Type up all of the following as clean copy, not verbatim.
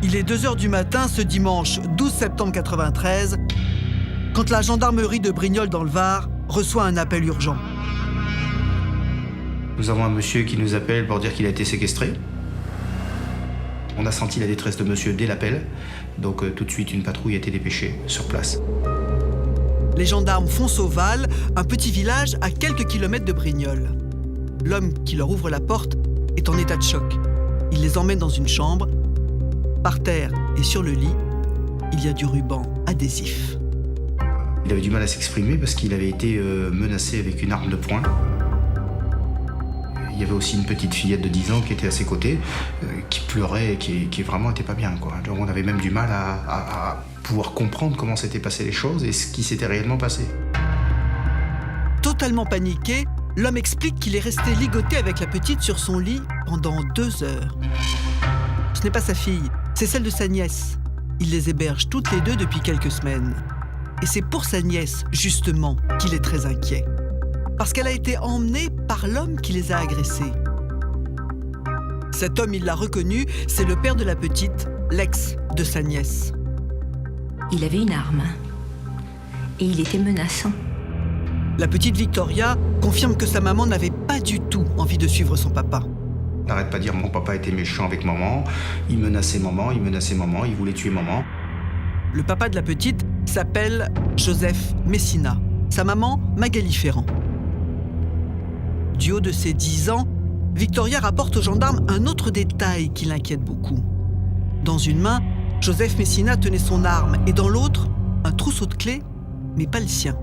Il est 2h du matin ce dimanche 12 septembre 93, quand la gendarmerie de Brignoles dans le Var reçoit un appel urgent. Nous avons un monsieur qui nous appelle pour dire qu'il a été séquestré. On a senti la détresse de monsieur dès l'appel, donc tout de suite une patrouille a été dépêchée sur place. Les gendarmes foncent au Val, un petit village à quelques kilomètres de Brignoles. L'homme qui leur ouvre la porte est en état de choc. Il les emmène dans une chambre. Par terre et sur le lit, il y a du ruban adhésif. Il avait du mal à s'exprimer parce qu'il avait été menacé avec une arme de poing. Il y avait aussi une petite fillette de 10 ans qui était à ses côtés, qui pleurait et qui vraiment était pas bien, quoi. Donc on avait même du mal à pouvoir comprendre comment s'étaient passées les choses et ce qui s'était réellement passé. Totalement paniqué, l'homme explique qu'il est resté ligoté avec la petite sur son lit pendant 2 heures. Ce n'est pas sa fille, c'est celle de sa nièce. Il les héberge toutes les deux depuis quelques semaines. Et c'est pour sa nièce, justement, qu'il est très inquiet. Parce qu'elle a été emmenée par l'homme qui les a agressés. Cet homme, il l'a reconnu, c'est le père de la petite, l'ex de sa nièce. Il avait une arme et il était menaçant. La petite Victoria confirme que sa maman n'avait pas du tout envie de suivre son papa. N'arrête pas de dire mon papa était méchant avec maman, il menaçait maman, il voulait tuer maman. Le papa de la petite s'appelle Joseph Messina, sa maman Magali Ferrand. Du haut de ses 10 ans, Victoria rapporte aux gendarmes un autre détail qui l'inquiète beaucoup. Dans une main, Joseph Messina tenait son arme et dans l'autre, un trousseau de clés, mais pas le sien.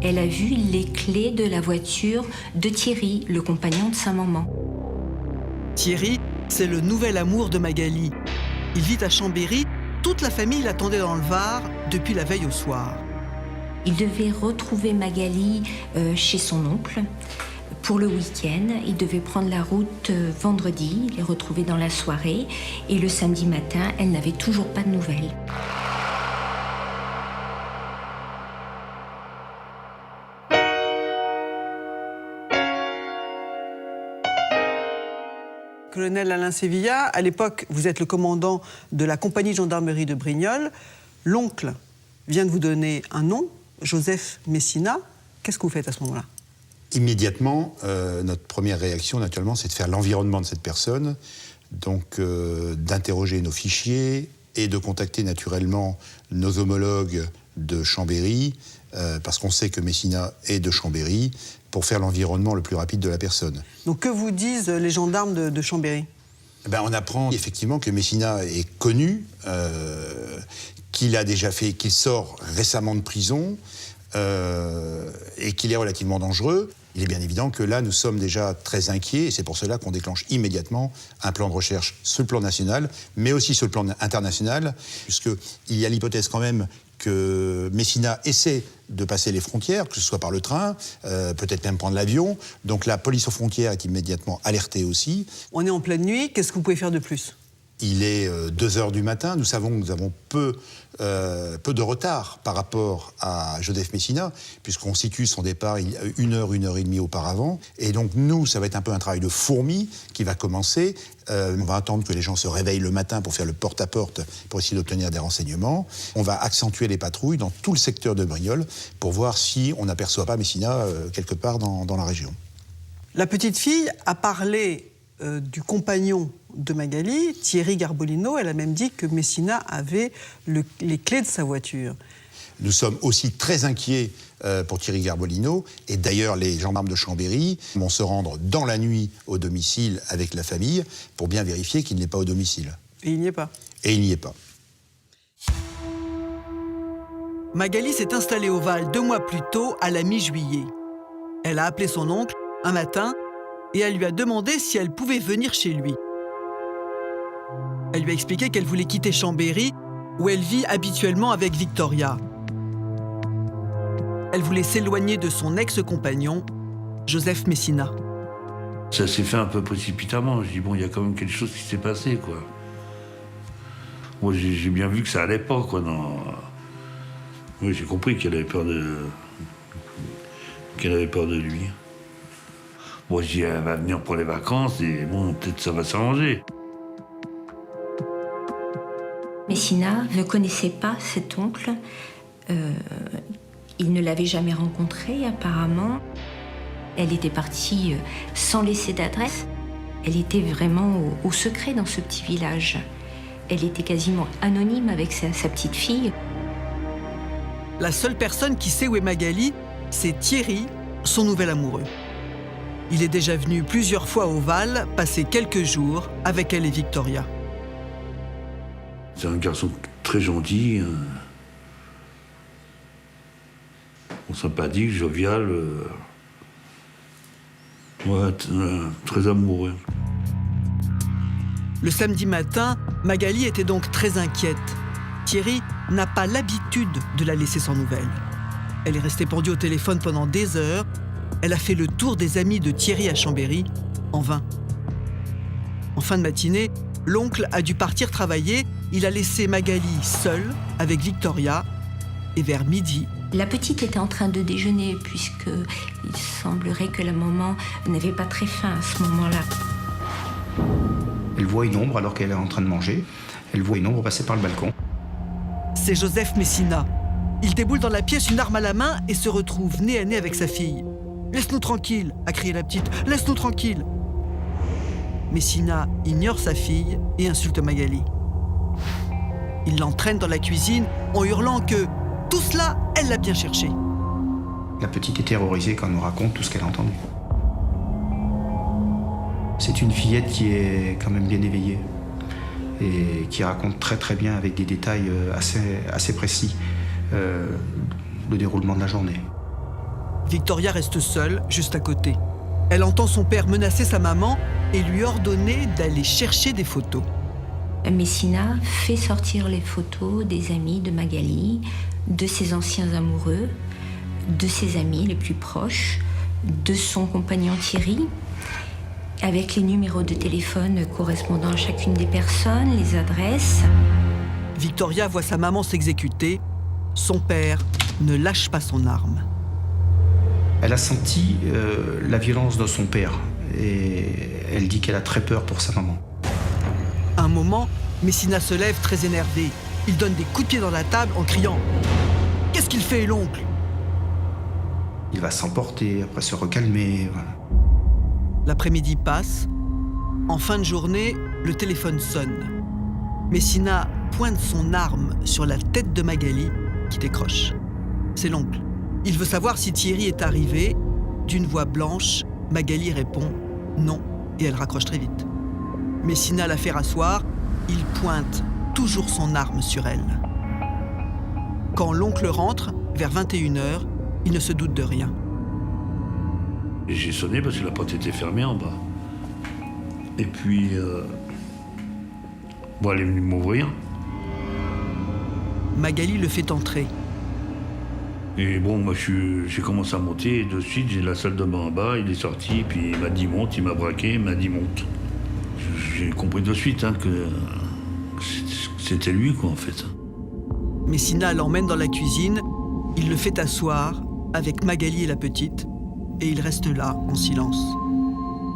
Elle a vu les clés de la voiture de Thierry, le compagnon de sa maman. Thierry, c'est le nouvel amour de Magali. Il vit à Chambéry, toute la famille l'attendait dans le Var depuis la veille au soir. Il devait retrouver Magali chez son oncle pour le week-end. Il devait prendre la route vendredi, les retrouver dans la soirée. Et le samedi matin, elle n'avait toujours pas de nouvelles. Colonel Alain Sévilla, à l'époque, vous êtes le commandant de la compagnie de gendarmerie de Brignoles. L'oncle vient de vous donner un nom, Joseph Messina. Qu'est-ce que vous faites à ce moment-là ? Immédiatement, notre première réaction, naturellement, c'est de faire l'environnement de cette personne, donc d'interroger nos fichiers et de contacter naturellement nos homologues de Chambéry, parce qu'on sait que Messina est de Chambéry, pour faire l'environnement le plus rapide de la personne. Donc que vous disent les gendarmes de Chambéry ? On apprend effectivement que Messina est connu, qu'il sort récemment de prison et qu'il est relativement dangereux. Il est bien évident que là, nous sommes déjà très inquiets et c'est pour cela qu'on déclenche immédiatement un plan de recherche sur le plan national, mais aussi sur le plan international, puisqu'il y a l'hypothèse quand même que Messina essaie de passer les frontières, que ce soit par le train, peut-être même prendre l'avion. Donc la police aux frontières est immédiatement alertée aussi. On est en pleine nuit, qu'est-ce que vous pouvez faire de plus ? Il est 2h du matin, nous savons que nous avons peu de retard par rapport à Joseph Messina, puisqu'on situe son départ il y a 1h et demie auparavant. Et donc nous, ça va être un peu un travail de fourmi qui va commencer. On va attendre que les gens se réveillent le matin pour faire le porte-à-porte, pour essayer d'obtenir des renseignements. On va accentuer les patrouilles dans tout le secteur de Brignoles pour voir si on n'aperçoit pas Messina quelque part dans la région. La petite fille a parlé du compagnon de Magali, Thierry Garbolino. Elle a même dit que Messina avait les clés de sa voiture. Nous sommes aussi très inquiets pour Thierry Garbolino. Et d'ailleurs, les gendarmes de Chambéry vont se rendre dans la nuit au domicile avec la famille pour bien vérifier qu'il n'est pas au domicile. Et il n'y est pas. Et il n'y est pas. Magali s'est installée au Val 2 mois plus tôt, à la mi-juillet. Elle a appelé son oncle un matin et elle lui a demandé si elle pouvait venir chez lui. Elle lui a expliqué qu'elle voulait quitter Chambéry, où elle vit habituellement avec Victoria. Elle voulait s'éloigner de son ex-compagnon, Joseph Messina. Ça s'est fait un peu précipitamment. Je dis, bon, il y a quand même quelque chose qui s'est passé, quoi. Moi, j'ai bien vu que ça allait pas, quoi. Oui, j'ai compris qu'elle avait peur de lui. Moi, je dis, elle va venir pour les vacances et bon, peut-être ça va s'arranger. Messina ne connaissait pas cet oncle. Il ne l'avait jamais rencontré, apparemment. Elle était partie sans laisser d'adresse. Elle était vraiment au secret dans ce petit village. Elle était quasiment anonyme avec sa petite fille. La seule personne qui sait où est Magali, c'est Thierry, son nouvel amoureux. Il est déjà venu plusieurs fois au Val, passer quelques jours avec elle et Victoria. C'est un garçon très gentil, sympathique, jovial, très amoureux. Le samedi matin, Magali était donc très inquiète. Thierry n'a pas l'habitude de la laisser sans nouvelles. Elle est restée pendue au téléphone pendant des heures. Elle a fait le tour des amis de Thierry à Chambéry, en vain. En fin de matinée, l'oncle a dû partir travailler. Il a laissé Magali seule avec Victoria. Et vers midi, la petite était en train de déjeuner, puisqu'il semblerait que la maman n'avait pas très faim à ce moment-là. Elle voit une ombre alors qu'elle est en train de manger. Elle voit une ombre passer par le balcon. C'est Joseph Messina. Il déboule dans la pièce, une arme à la main, et se retrouve nez à nez avec sa fille. « Laisse-nous tranquille !» a crié la petite. « Laisse-nous tranquille !» Messina ignore sa fille et insulte Magali. Il l'entraîne dans la cuisine en hurlant que tout cela, elle l'a bien cherché. La petite est terrorisée quand elle nous raconte tout ce qu'elle a entendu. C'est une fillette qui est quand même bien éveillée et qui raconte très très bien avec des détails assez précis le déroulement de la journée. Victoria reste seule, juste à côté. Elle entend son père menacer sa maman et lui ordonner d'aller chercher des photos. Messina fait sortir les photos des amis de Magali, de ses anciens amoureux, de ses amis les plus proches, de son compagnon Thierry, avec les numéros de téléphone correspondant à chacune des personnes, les adresses. Victoria voit sa maman s'exécuter. Son père ne lâche pas son arme. Elle a senti la violence de son père et elle dit qu'elle a très peur pour sa maman. À un moment, Messina se lève très énervé. Il donne des coups de pied dans la table en criant « Qu'est-ce qu'il fait, l'oncle ?» Il va s'emporter, après se recalmer. Voilà. L'après-midi passe. En fin de journée, le téléphone sonne. Messina pointe son arme sur la tête de Magali, qui décroche. C'est l'oncle. Il veut savoir si Thierry est arrivé. D'une voix blanche, Magali répond « Non » et elle raccroche très vite. Messina la fait rasseoir. Il pointe toujours son arme sur elle. Quand l'oncle rentre, vers 21h, il ne se doute de rien. J'ai sonné parce que la porte était fermée en bas. Et puis, elle est venue m'ouvrir. Magali le fait entrer. Et moi j'ai commencé à monter et de suite j'ai la salle de bain en bas, il est sorti, puis il m'a dit monte, il m'a braqué, il m'a dit monte. J'ai compris de suite que c'était lui en fait. Messina l'emmène dans la cuisine, il le fait asseoir avec Magali et la petite, et il reste là, en silence.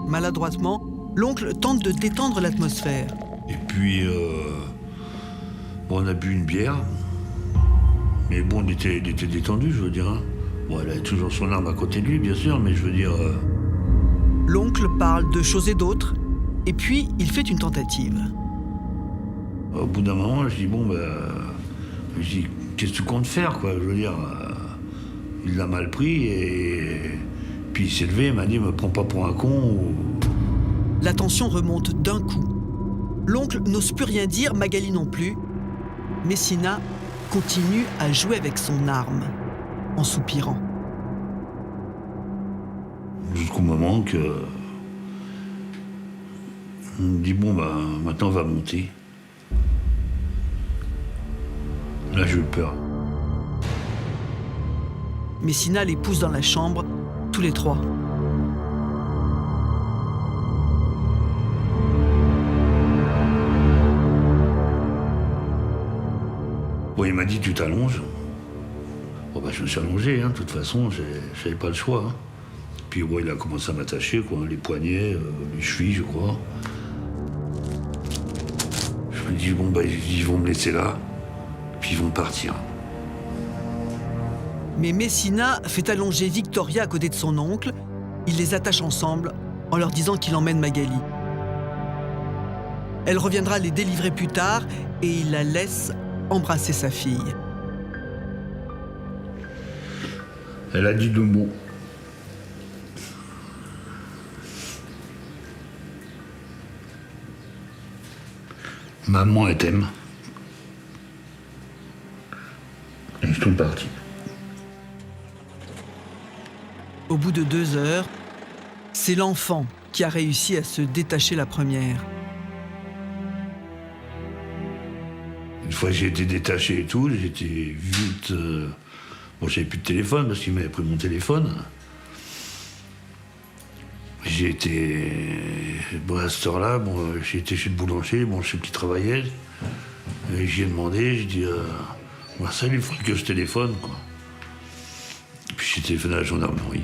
Maladroitement, l'oncle tente de détendre l'atmosphère. Et puis, on a bu une bière, mais il était détendu, je veux dire. Hein. Elle avait toujours son arme à côté de lui, bien sûr, mais je veux dire... L'oncle parle de choses et d'autres, et puis il fait une tentative. Au bout d'un moment, je dis, qu'est-ce que tu comptes faire, quoi? Je veux dire, il l'a mal pris, et puis il s'est levé, il m'a dit, me prends pas pour un con. La tension remonte d'un coup. L'oncle n'ose plus rien dire, Magali non plus. Messina continue à jouer avec son arme, en soupirant. Jusqu'au moment que... On me dit, maintenant on va monter. Là, j'ai eu peur. Messina les pousse dans la chambre, tous les trois. Il m'a dit, tu t'allonges. Je me suis allongé, de toute façon, j'avais pas le choix. Puis il a commencé à m'attacher, les poignets, les chevilles, je crois. Je me Ils disent bon, ils vont me laisser là, puis ils vont partir. Mais Messina fait allonger Victoria à côté de son oncle. Il les attache ensemble en leur disant qu'il emmène Magali. Elle reviendra les délivrer plus tard et il la laisse embrasser sa fille. Elle a dit 2 mots. Maman, elle t'aime. Et ils sont partis. Au bout de 2 heures, c'est l'enfant qui a réussi à se détacher la première. Une fois que j'ai été détaché et tout, j'étais vite... Bon, j'avais plus de téléphone parce qu'il m'avait pris mon téléphone. J'ai été... Bon, à cette heure-là, j'ai été chez le boulanger, chez qui travaillait. Et j'y ai demandé, j'ai dit... ça lui ferait que je téléphone, quoi. Puis j'ai téléphoné à la gendarmerie.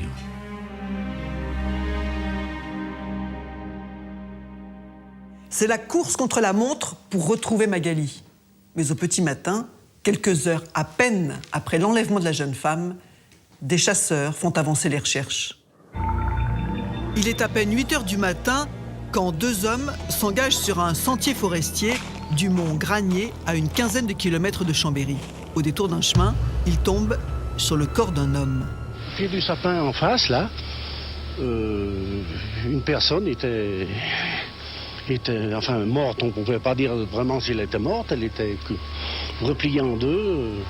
C'est la course contre la montre pour retrouver Magali. Mais au petit matin, quelques heures à peine après l'enlèvement de la jeune femme, des chasseurs font avancer les recherches. Il est à peine 8 heures du matin quand 2 hommes s'engagent sur un sentier forestier du mont Granier à une quinzaine de kilomètres de Chambéry. Au détour d'un chemin, ils tombent sur le corps d'un homme. Au pied du sapin en face, là, une personne était morte. On ne pouvait pas dire vraiment si elle était morte. Elle était repliée en 2,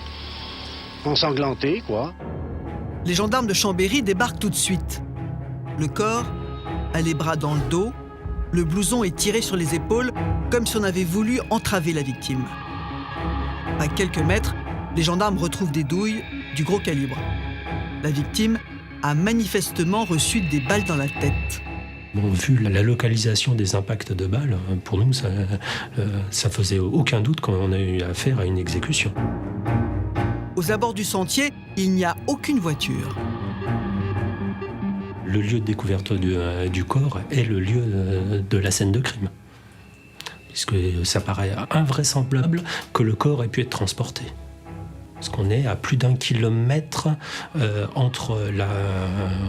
ensanglantée, quoi. Les gendarmes de Chambéry débarquent tout de suite. Le corps a les bras dans le dos, le blouson est tiré sur les épaules, comme si on avait voulu entraver la victime. À quelques mètres, les gendarmes retrouvent des douilles du gros calibre. La victime a manifestement reçu des balles dans la tête. Bon, vu la localisation des impacts de balles, pour nous, ça faisait aucun doute qu'on a eu affaire à une exécution. Aux abords du sentier, il n'y a aucune voiture. Le lieu de découverte du corps est le lieu de la scène de crime. Puisque ça paraît invraisemblable que le corps ait pu être transporté. Parce qu'on est à plus d'1 kilomètre entre la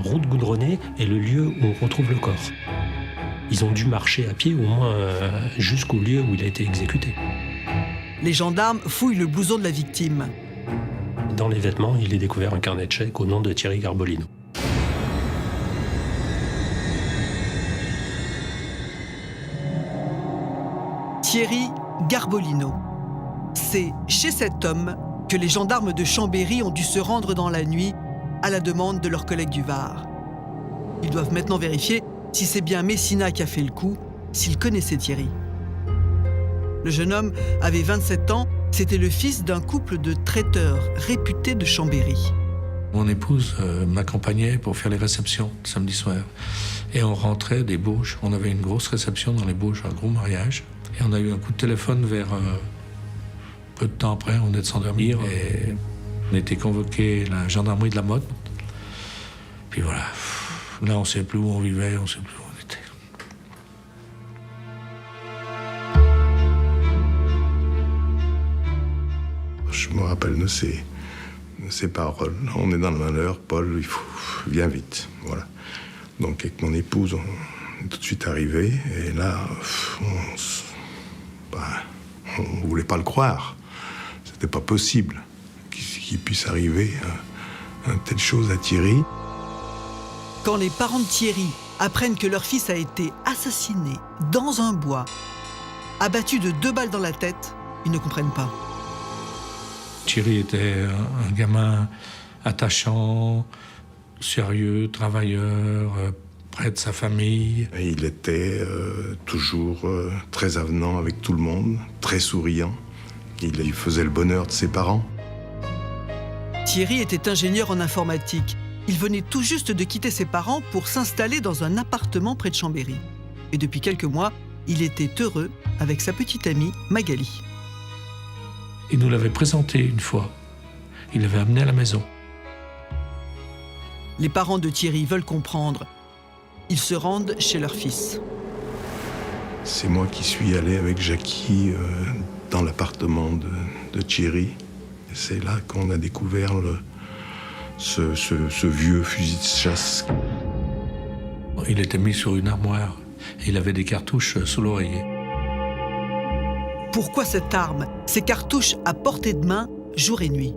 route goudronnée et le lieu où on retrouve le corps. Ils ont dû marcher à pied au moins jusqu'au lieu où il a été exécuté. Les gendarmes fouillent le blouson de la victime. Dans les vêtements, il est découvert un carnet de chèques au nom de Thierry Garbolino. Thierry Garbolino. C'est chez cet homme que les gendarmes de Chambéry ont dû se rendre dans la nuit à la demande de leurs collègues du Var. Ils doivent maintenant vérifier si c'est bien Messina qui a fait le coup, s'il connaissait Thierry. Le jeune homme avait 27 ans, c'était le fils d'un couple de traiteurs réputés de Chambéry. Mon épouse m'accompagnait pour faire les réceptions le samedi soir. Et on rentrait des Bauges. On avait une grosse réception dans les Bauges, un gros mariage. Et on a eu un coup de téléphone vers... peu de temps après, on venait de s'endormir et on était convoqué à la gendarmerie de la Motte. Puis voilà, là on ne sait plus où on vivait, on ne sait plus où on était. Je me rappelle de ces paroles. On est dans le malheur, Paul, il faut viens vite, voilà. Donc avec mon épouse, on est tout de suite arrivés et là, on ne voulait pas le croire. C'était pas possible qu'il puisse arriver à telle chose à Thierry. Quand les parents de Thierry apprennent que leur fils a été assassiné dans un bois, abattu de 2 balles dans la tête, ils ne comprennent pas. Thierry était un gamin attachant, sérieux, travailleur, près de sa famille. Et il était toujours très avenant avec tout le monde, très souriant. Il faisait le bonheur de ses parents. Thierry était ingénieur en informatique. Il venait tout juste de quitter ses parents pour s'installer dans un appartement près de Chambéry. Et depuis quelques mois, il était heureux avec sa petite amie Magali. Il nous l'avait présenté une fois. Il l'avait amené à la maison. Les parents de Thierry veulent comprendre. Ils se rendent chez leur fils. C'est moi qui suis allé avec Jackie dans l'appartement de Thierry. Et c'est là qu'on a découvert ce vieux fusil de chasse. Il était mis sur une armoire. Il avait des cartouches sous l'oreiller. Pourquoi cette arme, ces cartouches à portée de main, jour et nuit?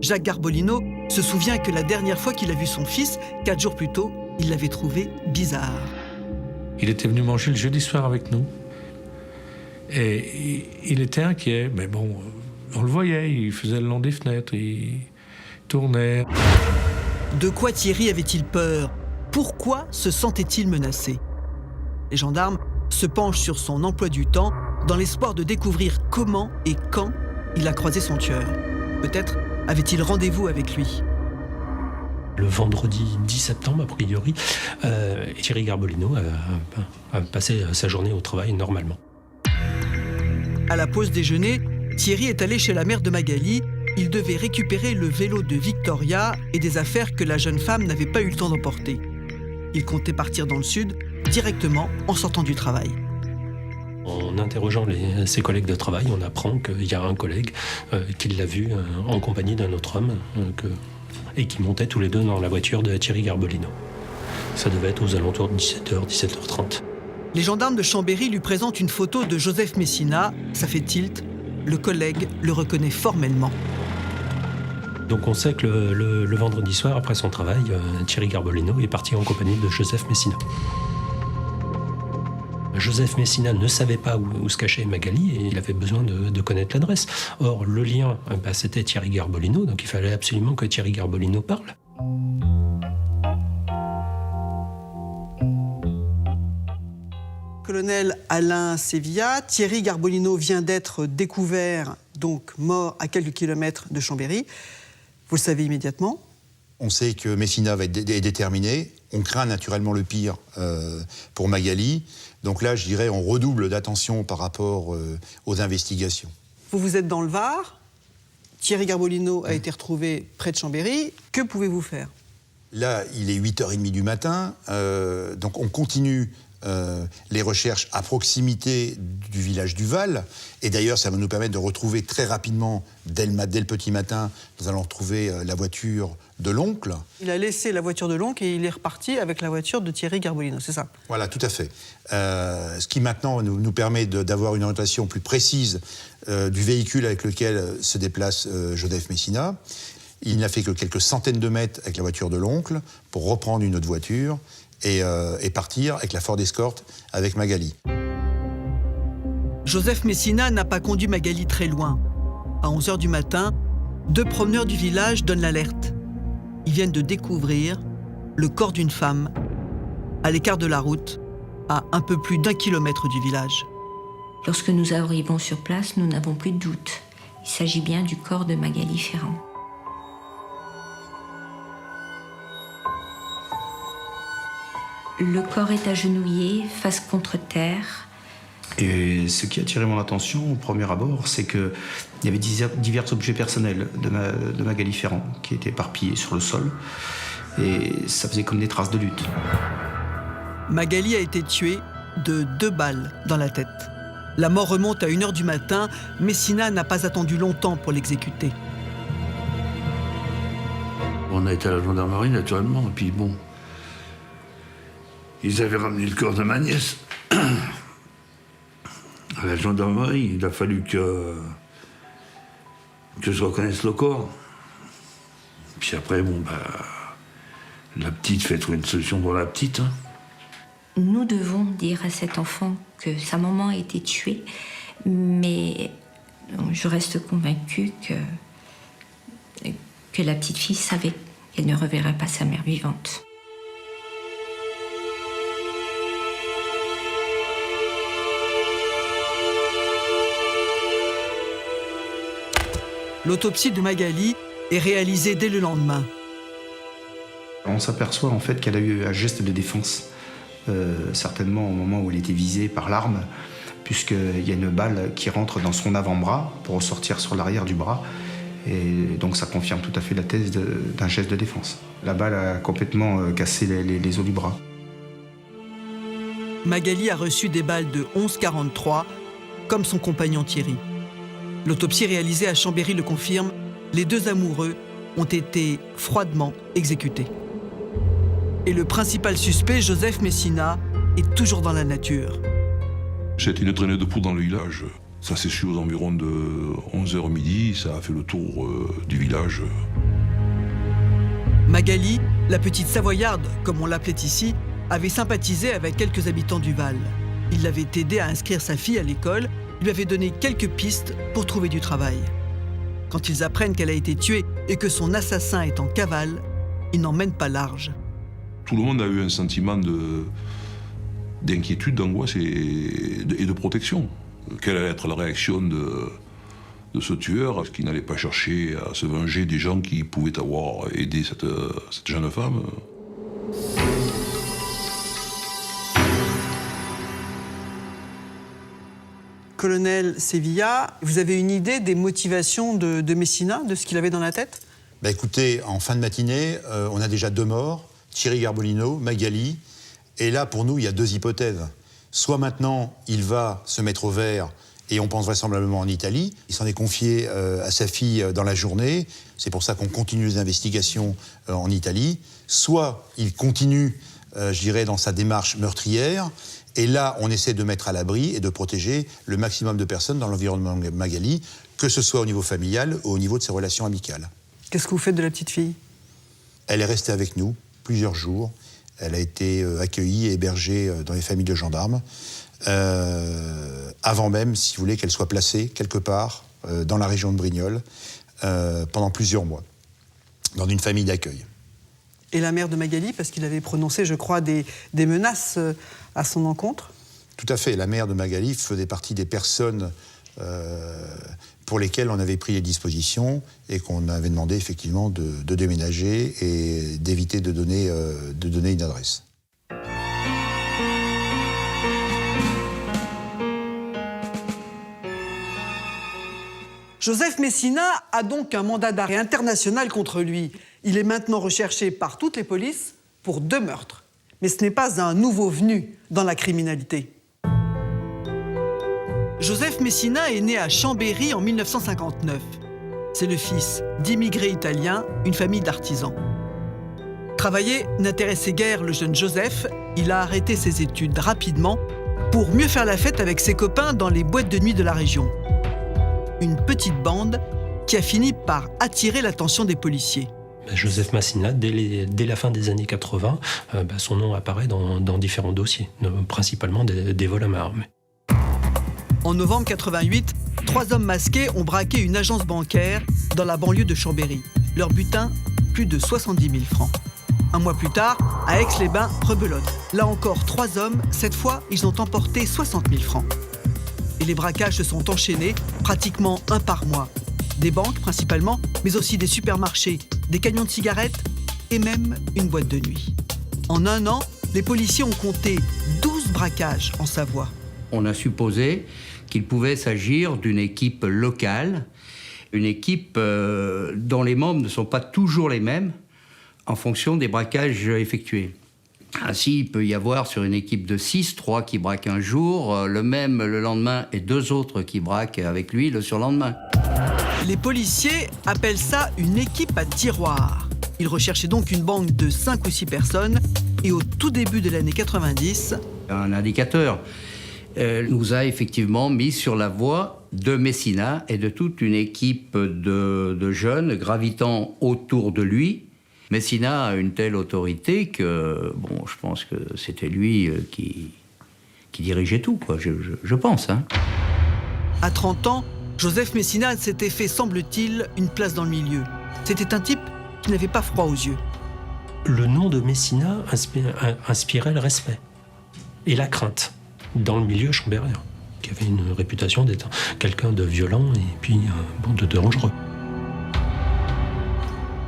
Jacques Garbolino se souvient que la dernière fois qu'il a vu son fils, 4 jours plus tôt, il l'avait trouvé bizarre. Il était venu manger le jeudi soir avec nous. Et il était inquiet, mais bon, on le voyait, il faisait le long des fenêtres, il tournait. De quoi Thierry avait-il peur? Pourquoi se sentait-il menacé? Les gendarmes se penchent sur son emploi du temps dans l'espoir de découvrir comment et quand il a croisé son tueur. Peut-être avait-il rendez-vous avec lui. Le vendredi 10 septembre, a priori, Thierry Garbolino a passé sa journée au travail normalement. À la pause déjeuner, Thierry est allé chez la mère de Magali. Il devait récupérer le vélo de Victoria et des affaires que la jeune femme n'avait pas eu le temps d'emporter. Il comptait partir dans le sud, directement en sortant du travail. En interrogeant ses collègues de travail, on apprend qu'il y a un collègue qui l'a vu en compagnie d'un autre homme et qui montaient tous les deux dans la voiture de Thierry Garbolino. Ça devait être aux alentours de 17h, 17h30. Les gendarmes de Chambéry lui présentent une photo de Joseph Messina. Ça fait tilt. Le collègue le reconnaît formellement. Donc on sait que le vendredi soir, après son travail, Thierry Garbolino est parti en compagnie de Joseph Messina. Joseph Messina ne savait pas où se cachait Magali et il avait besoin de connaître l'adresse. Or, le lien, c'était Thierry Garbolino, donc il fallait absolument que Thierry Garbolino parle. Colonel Alain Sévilla, Thierry Garbolino vient d'être découvert, donc mort à quelques kilomètres de Chambéry. Vous le savez immédiatement? On sait que Messina est déterminé. On craint naturellement le pire pour Magali. Donc là, je dirais, on redouble d'attention par rapport aux investigations. Vous êtes dans le Var. Thierry Garbolino a été retrouvé près de Chambéry. Que pouvez-vous faire? Là, il est 8h30 du matin. Donc on continue les recherches à proximité du village du Val. Et d'ailleurs, ça va nous permettre de retrouver très rapidement, dès le petit matin, nous allons retrouver la voiture de l'oncle. Il a laissé la voiture de l'oncle et il est reparti avec la voiture de Thierry Garbolino, c'est ça? Voilà, tout à fait. Ce qui maintenant nous permet d'avoir une orientation plus précise du véhicule avec lequel se déplace Joseph Messina. Il n'a fait que quelques centaines de mètres avec la voiture de l'oncle pour reprendre une autre voiture et partir avec la Ford Escort avec Magali. Joseph Messina n'a pas conduit Magali très loin. À 11h du matin, 2 promeneurs du village donnent l'alerte. Ils viennent de découvrir le corps d'une femme à l'écart de la route, à un peu plus d'1 kilomètre du village. Lorsque nous arrivons sur place, nous n'avons plus de doute. Il s'agit bien du corps de Magali Ferrand. Le corps est agenouillé, face contre terre. Et ce qui a attiré mon attention au premier abord, c'est qu'il y avait divers objets personnels de Magali Ferrand qui étaient éparpillés sur le sol. Et ça faisait comme des traces de lutte. Magali a été tuée de 2 balles dans la tête. La mort remonte à 1h du matin. Messina n'a pas attendu longtemps pour l'exécuter. On a été à la gendarmerie, naturellement, et puis bon... Ils avaient ramené le corps de ma nièce à la gendarmerie. Il a fallu que je reconnaisse le corps. Puis après, la petite fait trouver une solution pour la petite. Hein. Nous devons dire à cet enfant que sa maman a été tuée, mais je reste convaincue que la petite fille savait qu'elle ne reverrait pas sa mère vivante. L'autopsie de Magali est réalisée dès le lendemain. On s'aperçoit en fait qu'elle a eu un geste de défense, certainement au moment où elle était visée par l'arme, puisqu'il y a une balle qui rentre dans son avant-bras pour ressortir sur l'arrière du bras. Et donc ça confirme tout à fait la thèse d'un geste de défense. La balle a complètement cassé les os du bras. Magali a reçu des balles de 11,43, comme son compagnon Thierry. L'autopsie réalisée à Chambéry le confirme, les deux amoureux ont été froidement exécutés. Et le principal suspect, Joseph Messina, est toujours dans la nature. C'était une traînée de poudre dans le village. Ça s'est su aux environs de 11h midi, ça a fait le tour du village. Magali, la petite Savoyarde, comme on l'appelait ici, avait sympathisé avec quelques habitants du Val. Il l'avait aidé à inscrire sa fille à l'école, lui avait donné quelques pistes pour trouver du travail. Quand ils apprennent qu'elle a été tuée et que son assassin est en cavale, ils n'en mènent pas large. Tout le monde a eu un sentiment d'inquiétude, d'angoisse et de protection. Quelle allait être la réaction de ce tueur, qui n'allait pas chercher à se venger des gens qui pouvaient avoir aidé cette jeune femme. Colonel Sevilla, vous avez une idée des motivations de Messina, de ce qu'il avait dans la tête ? Écoutez, en fin de matinée, on a déjà 2 morts, Thierry Garbolino, Magali, et là, pour nous, il y a 2 hypothèses. Soit maintenant, il va se mettre au vert, et on pense vraisemblablement en Italie. Il s'en est confié à sa fille dans la journée, c'est pour ça qu'on continue les investigations en Italie. Soit il continue, je dirais, dans sa démarche meurtrière, et là, on essaie de mettre à l'abri et de protéger le maximum de personnes dans l'environnement de Magali, que ce soit au niveau familial ou au niveau de ses relations amicales. Qu'est-ce que vous faites de la petite fille ? Elle est restée avec nous plusieurs jours. Elle a été accueillie et hébergée dans les familles de gendarmes, avant même, si vous voulez, qu'elle soit placée quelque part dans la région de Brignoles pendant plusieurs mois, dans une famille d'accueil. Et la mère de Magali, parce qu'il avait prononcé, je crois, des menaces à son encontre ? Tout à fait. La mère de Magali faisait partie des personnes pour lesquelles on avait pris les dispositions et qu'on avait demandé effectivement de déménager et d'éviter de donner une adresse. Joseph Messina a donc un mandat d'arrêt international contre lui. Il est maintenant recherché par toutes les polices pour 2 meurtres. Mais ce n'est pas un nouveau venu dans la criminalité. Joseph Messina est né à Chambéry en 1959. C'est le fils d'immigrés italiens, une famille d'artisans. Travailler n'intéressait guère le jeune Joseph. Il a arrêté ses études rapidement pour mieux faire la fête avec ses copains dans les boîtes de nuit de la région. Une petite bande qui a fini par attirer l'attention des policiers. Joseph Messina, dès la fin des années 80, son nom apparaît dans différents dossiers, principalement des vols à main armée. En novembre 88, 3 hommes masqués ont braqué une agence bancaire dans la banlieue de Chambéry. Leur butin, plus de 70 000 francs. Un mois plus tard, à Aix-les-Bains, rebelote. Là encore, 3 hommes, cette fois, ils ont emporté 60 000 francs. Et les braquages se sont enchaînés, pratiquement un par mois. Des banques principalement, mais aussi des supermarchés, des camions de cigarettes et même une boîte de nuit. En un an, les policiers ont compté 12 braquages en Savoie. On a supposé qu'il pouvait s'agir d'une équipe locale, une équipe dont les membres ne sont pas toujours les mêmes en fonction des braquages effectués. Ainsi, il peut y avoir sur une équipe de 6, 3 qui braquent un jour, le même le lendemain et 2 autres qui braquent avec lui le surlendemain. Les policiers appellent ça une équipe à tiroir. Ils recherchaient donc une bande de 5 ou 6 personnes et au tout début de l'année 90... Un indicateur nous a effectivement mis sur la voie de Messina et de toute une équipe de jeunes gravitant autour de lui. Messina a une telle autorité que, je pense que c'était lui qui dirigeait tout, quoi, je pense. Hein. À 30 ans, Joseph Messina s'était fait, semble-t-il, une place dans le milieu. C'était un type qui n'avait pas froid aux yeux. Le nom de Messina inspirait le respect et la crainte dans le milieu chambérien, qui avait une réputation d'être quelqu'un de violent et puis de dangereux.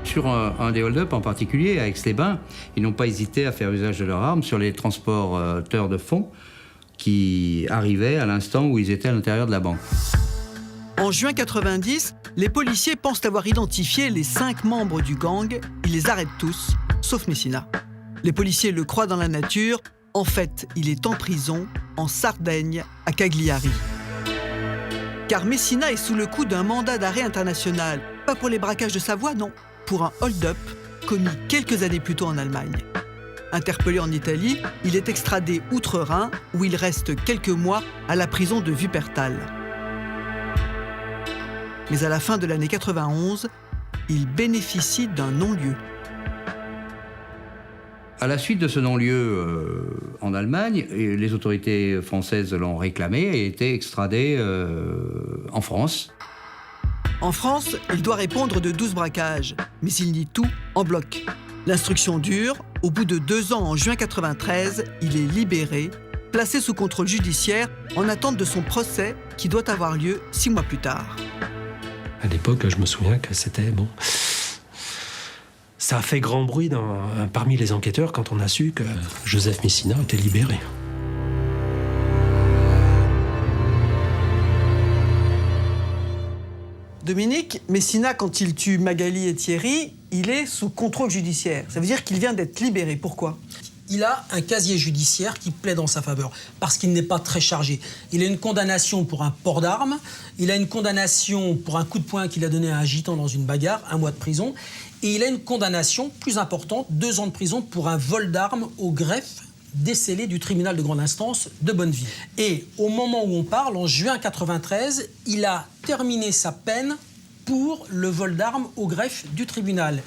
Sur un des hold-up en particulier, à Aix-les-Bains, ils n'ont pas hésité à faire usage de leurs armes sur les transporteurs de fonds qui arrivaient à l'instant où ils étaient à l'intérieur de la banque. En juin 90, les policiers pensent avoir identifié les 5 membres du gang. Ils les arrêtent tous, sauf Messina. Les policiers le croient dans la nature En fait, il est en prison, en Sardaigne, à Cagliari. Car Messina est sous le coup d'un mandat d'arrêt international. Pas pour les braquages de Savoie, non. Pour un hold-up commis quelques années plus tôt en Allemagne. Interpellé en Italie, il est extradé outre-Rhin, où il reste quelques mois à la prison de Wuppertal. Mais à la fin de l'année 91, il bénéficie d'un non-lieu. À la suite de ce non-lieu en Allemagne, les autorités françaises l'ont réclamé et a été extradé en France. En France, il doit répondre de 12 braquages, mais il nie tout en bloc. L'instruction dure. Au bout de 2 ans, en juin 93, il est libéré, placé sous contrôle judiciaire en attente de son procès qui doit avoir lieu 6 mois plus tard. À l'époque, je me souviens que c'était bon. Ça a fait grand bruit parmi les enquêteurs quand on a su que Joseph Messina était libéré. Dominique, Messina, quand il tue Magali et Thierry, il est sous contrôle judiciaire. Ça veut dire qu'il vient d'être libéré. Pourquoi ? Il a un casier judiciaire qui plaide en sa faveur, parce qu'il n'est pas très chargé. Il a une condamnation pour un port d'armes, il a une condamnation pour un coup de poing qu'il a donné à un gitan dans une bagarre, 1 mois de prison, et il a une condamnation plus importante, 2 ans de prison pour un vol d'armes au greffe décelé du tribunal de grande instance de Bonneville. Et au moment où on parle, en juin 93, il a terminé sa peine pour le vol d'armes au greffe du tribunal.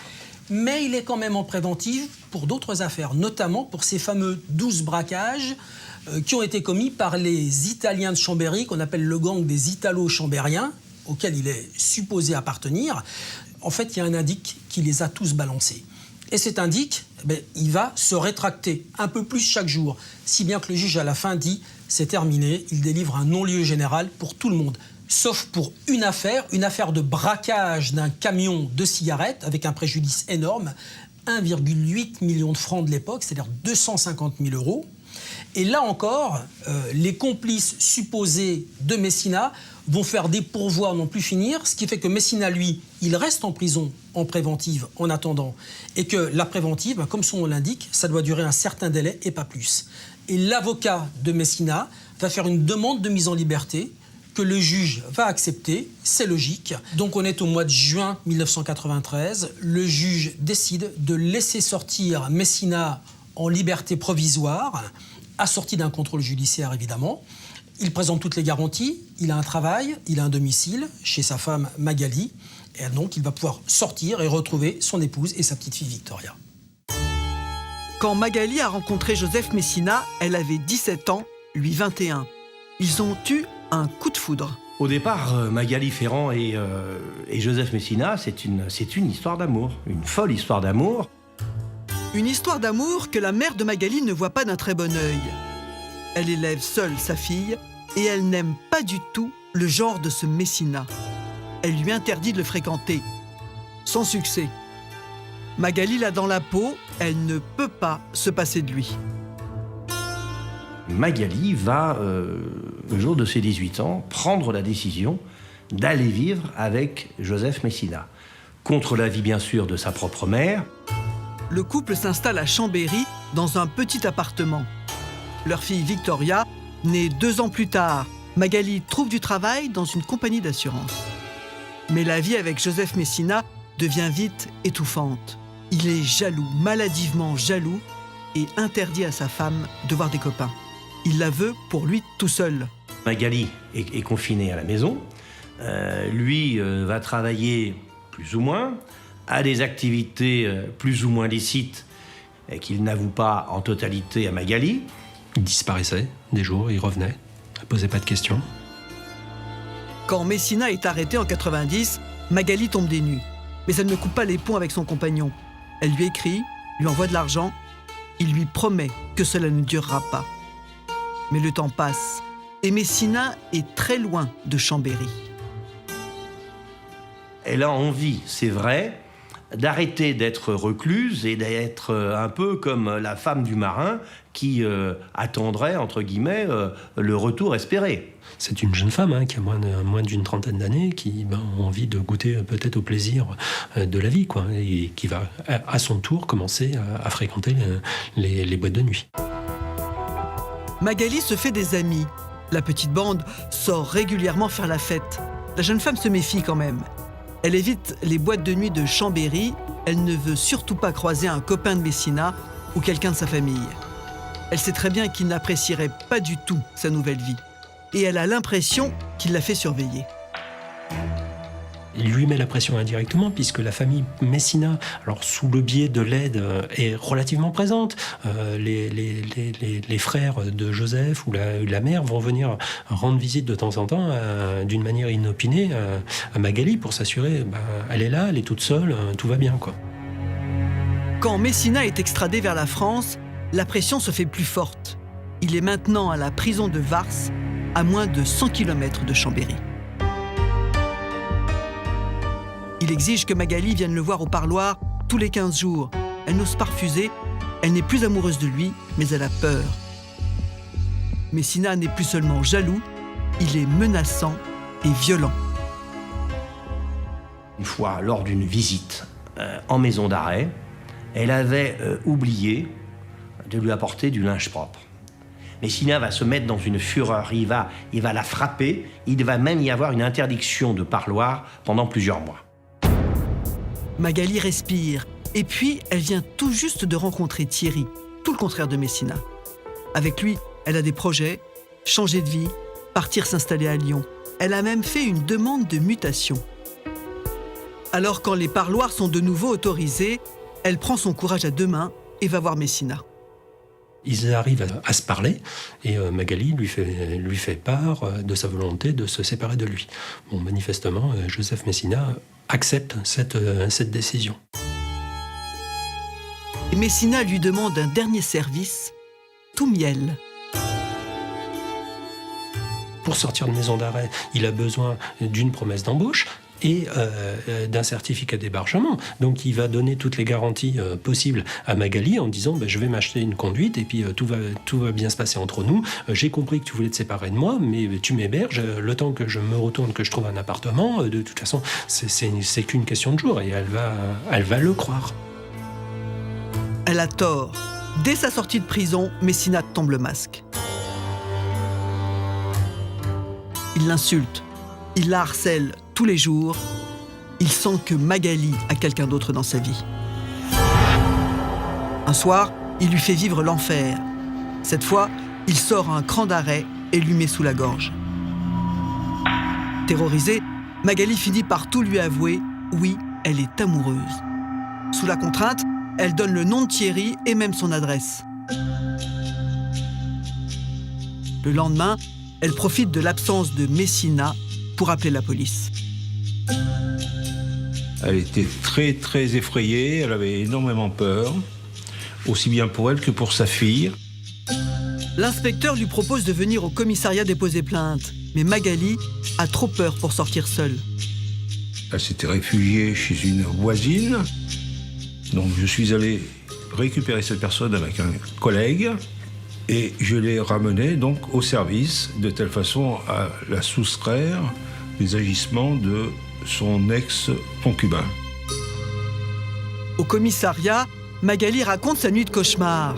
Mais il est quand même en préventive pour d'autres affaires, notamment pour ces fameux 12 braquages qui ont été commis par les Italiens de Chambéry, qu'on appelle le gang des Italo-Chambériens, auquel il est supposé appartenir. En fait, il y a un indique qui les a tous balancés. Et cet indique, il va se rétracter un peu plus chaque jour, si bien que le juge à la fin dit « c'est terminé », il délivre un non-lieu général pour tout le monde. Sauf pour une affaire de braquage d'un camion de cigarettes avec un préjudice énorme, 1,8 million de francs de l'époque, c'est-à-dire 250 000 €. Et là encore, les complices supposés de Messina vont faire des pourvoirs non plus finir, ce qui fait que Messina, lui, il reste en prison en préventive en attendant. Et que la préventive, comme son nom l'indique, ça doit durer un certain délai et pas plus. Et l'avocat de Messina va faire une demande de mise en liberté que le juge va accepter, c'est logique. Donc on est au mois de juin 1993, le juge décide de laisser sortir Messina en liberté provisoire, assorti d'un contrôle judiciaire évidemment. Il présente toutes les garanties, il a un travail, il a un domicile chez sa femme Magali, et donc il va pouvoir sortir et retrouver son épouse et sa petite fille Victoria. Quand Magali a rencontré Joseph Messina, elle avait 17 ans, lui 21. Ils ont eu un coup de foudre. Au départ, Magali Ferrand et Joseph Messina, c'est une histoire d'amour, une folle histoire d'amour. Une histoire d'amour que la mère de Magali ne voit pas d'un très bon œil. Elle élève seule sa fille et elle n'aime pas du tout le genre de ce Messina. Elle lui interdit de le fréquenter. Sans succès. Magali l'a dans la peau, elle ne peut pas se passer de lui. Magali va, le jour de ses 18 ans, prendre la décision d'aller vivre avec Joseph Messina. Contre l'avis, bien sûr, de sa propre mère. Le couple s'installe à Chambéry, dans un petit appartement. Leur fille Victoria naît 2 ans plus tard. Magali trouve du travail dans une compagnie d'assurance. Mais la vie avec Joseph Messina devient vite étouffante. Il est jaloux, maladivement jaloux, et interdit à sa femme de voir des copains. Il la veut pour lui tout seul. Magali est confinée à la maison. Lui va travailler plus ou moins, a des activités plus ou moins licites qu'il n'avoue pas en totalité à Magali. Il disparaissait des jours, il revenait, il ne posait pas de questions. Quand Messina est arrêté en 90, Magali tombe des nues. Mais elle ne coupe pas les ponts avec son compagnon. Elle lui écrit, lui envoie de l'argent. Il lui promet que cela ne durera pas. Mais le temps passe et Messina est très loin de Chambéry. Elle a envie, c'est vrai, d'arrêter d'être recluse et d'être un peu comme la femme du marin qui attendrait, entre guillemets, le retour espéré. C'est une jeune femme qui a moins d'une trentaine d'années, qui a envie de goûter peut-être au plaisir de la vie, et qui va à son tour commencer à fréquenter les boîtes de nuit. Magali se fait des amis. La petite bande sort régulièrement faire la fête. La jeune femme se méfie quand même. Elle évite les boîtes de nuit de Chambéry. Elle ne veut surtout pas croiser un copain de Messina ou quelqu'un de sa famille. Elle sait très bien qu'il n'apprécierait pas du tout sa nouvelle vie. Et elle a l'impression qu'il la fait surveiller. Il lui met la pression indirectement puisque la famille Messina, alors sous le biais de l'aide, est relativement présente. Les frères de Joseph ou la mère vont venir rendre visite de temps en temps d'une manière inopinée à Magali pour s'assurer elle est là, elle est toute seule, tout va bien, quoi. Quand Messina est extradé vers la France, la pression se fait plus forte. Il est maintenant à la prison de Vars, à moins de 100 km de Chambéry. Il exige que Magali vienne le voir au parloir tous les 15 jours. Elle n'ose pas refuser, elle n'est plus amoureuse de lui, mais elle a peur. Messina n'est plus seulement jaloux, il est menaçant et violent. Une fois, lors d'une visite en maison d'arrêt, elle avait oublié de lui apporter du linge propre. Messina va se mettre dans une fureur, il va la frapper, il va même y avoir une interdiction de parloir pendant plusieurs mois. Magali respire, et puis elle vient tout juste de rencontrer Thierry, tout le contraire de Messina. Avec lui, elle a des projets, changer de vie, partir s'installer à Lyon. Elle a même fait une demande de mutation. Alors quand les parloirs sont de nouveau autorisés, elle prend son courage à deux mains et va voir Messina. Ils arrivent à se parler et Magali lui fait part de sa volonté de se séparer de lui. Bon, manifestement, Joseph Messina accepte cette décision. Et Messina lui demande un dernier service, tout miel. Pour sortir de maison d'arrêt, il a besoin d'une promesse d'embauche et d'un certificat d'hébergement. Donc il va donner toutes les garanties possibles à Magali en disant je vais m'acheter une conduite et puis tout va bien se passer entre nous. J'ai compris que tu voulais te séparer de moi, mais tu m'héberges le temps que je me retourne, que je trouve un appartement. De toute façon, c'est qu'une question de jour et elle va le croire. Elle a tort. Dès sa sortie de prison, Messina tombe le masque. Il l'insulte, il la harcèle tous les jours. Il sent que Magali a quelqu'un d'autre dans sa vie. Un soir, il lui fait vivre l'enfer. Cette fois, il sort un cran d'arrêt et lui met sous la gorge. Terrorisée, Magali finit par tout lui avouer. Oui, elle est amoureuse. Sous la contrainte, elle donne le nom de Thierry et même son adresse. Le lendemain, elle profite de l'absence de Messina pour appeler la police. Elle était très très effrayée, elle avait énormément peur, aussi bien pour elle que pour sa fille. L'inspecteur lui propose de venir au commissariat déposer plainte, mais Magali a trop peur pour sortir seule. Elle s'était réfugiée chez une voisine, donc je suis allé récupérer cette personne avec un collègue et je l'ai ramenée donc au service de telle façon à la soustraire des agissements de son ex-concubin. Au commissariat, Magali raconte sa nuit de cauchemar.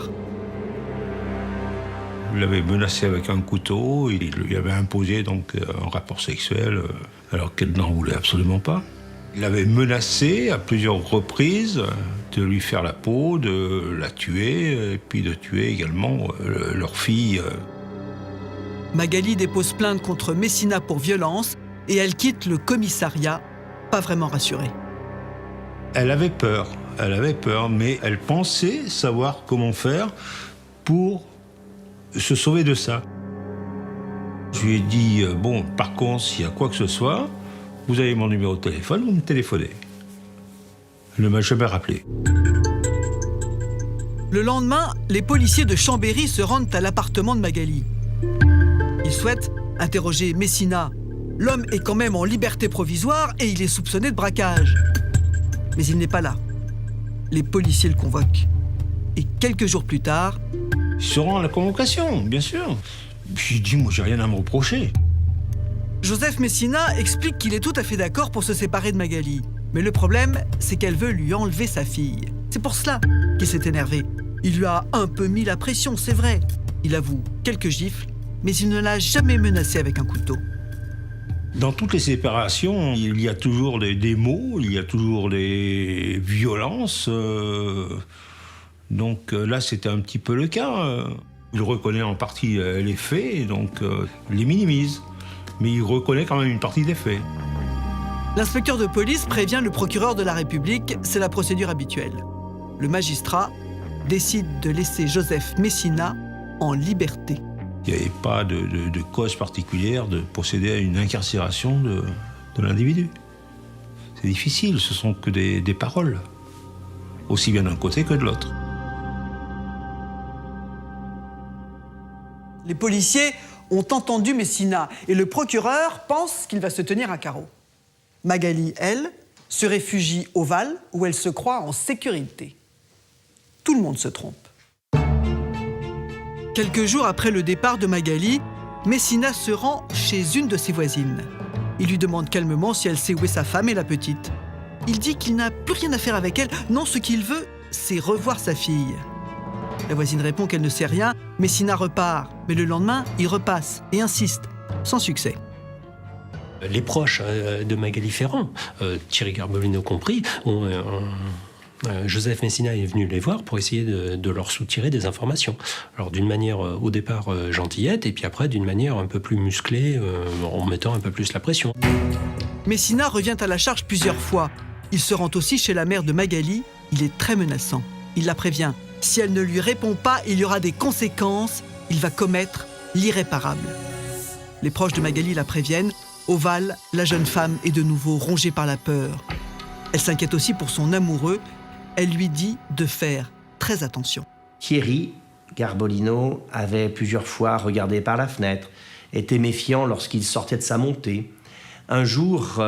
Il l'avait menacé avec un couteau, il lui avait imposé donc un rapport sexuel alors qu'elle n'en voulait absolument pas. Il l'avait menacé à plusieurs reprises de lui faire la peau, de la tuer, et puis de tuer également leur fille. Magali dépose plainte contre Messina pour violence et elle quitte le commissariat, pas vraiment rassurée. Elle avait peur, mais elle pensait savoir comment faire pour se sauver de ça. Je lui ai dit, par contre, s'il y a quoi que ce soit, vous avez mon numéro de téléphone, vous me téléphonez. Elle ne m'a jamais rappelé. Le lendemain, les policiers de Chambéry se rendent à l'appartement de Magali. Ils souhaitent interroger Messina. L'homme est quand même en liberté provisoire et il est soupçonné de braquage. Mais il n'est pas là. Les policiers le convoquent. Et quelques jours plus tard... Ils se rendent à la convocation, bien sûr. Puis il dit, moi j'ai rien à me reprocher. Joseph Messina explique qu'il est tout à fait d'accord pour se séparer de Magali. Mais le problème, c'est qu'elle veut lui enlever sa fille. C'est pour cela qu'il s'est énervé. Il lui a un peu mis la pression, c'est vrai. Il avoue quelques gifles, mais il ne l'a jamais menacée avec un couteau. Dans toutes les séparations, il y a toujours des mots, il y a toujours des violences. Donc là, c'était un petit peu le cas. Il reconnaît en partie les faits, donc il les minimise. Mais il reconnaît quand même une partie des faits. L'inspecteur de police prévient le procureur de la République, c'est la procédure habituelle. Le magistrat décide de laisser Joseph Messina en liberté. Il n'y avait pas de cause particulière de procéder à une incarcération de l'individu. C'est difficile, ce sont que des paroles, aussi bien d'un côté que de l'autre. Les policiers ont entendu Messina et le procureur pense qu'il va se tenir à carreau. Magali, elle, se réfugie au Val où elle se croit en sécurité. Tout le monde se trompe. Quelques jours après le départ de Magali, Messina se rend chez une de ses voisines. Il lui demande calmement si elle sait où est sa femme et la petite. Il dit qu'il n'a plus rien à faire avec elle. Non, ce qu'il veut, c'est revoir sa fille. La voisine répond qu'elle ne sait rien. Messina repart. Mais le lendemain, il repasse et insiste, sans succès. Les proches de Magali Ferrand, Thierry Garbolino compris, Joseph Messina est venu les voir pour essayer de leur soutirer des informations. Alors d'une manière au départ gentillette et puis après d'une manière un peu plus musclée en mettant un peu plus la pression. Messina revient à la charge plusieurs fois. Il se rend aussi chez la mère de Magali. Il est très menaçant. Il la prévient. Si elle ne lui répond pas, il y aura des conséquences. Il va commettre l'irréparable. Les proches de Magali la préviennent. Au Val, la jeune femme est de nouveau rongée par la peur. Elle s'inquiète aussi pour son amoureux. Elle lui dit de faire très attention. Thierry Garbolino avait plusieurs fois regardé par la fenêtre, était méfiant lorsqu'il sortait de sa montée. Un jour,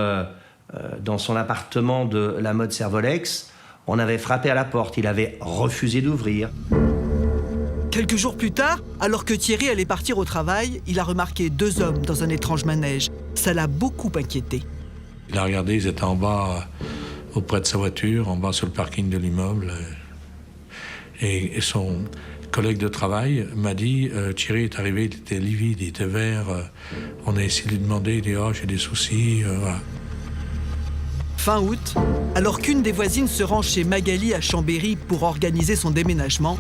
dans son appartement de la mode Servolex, on avait frappé à la porte. Il avait refusé d'ouvrir. Quelques jours plus tard, alors que Thierry allait partir au travail, il a remarqué 2 hommes dans un étrange manège. Ça l'a beaucoup inquiété. Il a regardé, ils étaient en bas, auprès de sa voiture, en bas sur le parking de l'immeuble. Et son collègue de travail m'a dit, Thierry est arrivé, il était livide, il était vert. On a essayé de lui demander, il dit, oh, j'ai des soucis, voilà. Fin août, alors qu'une des voisines se rend chez Magali à Chambéry pour organiser son déménagement,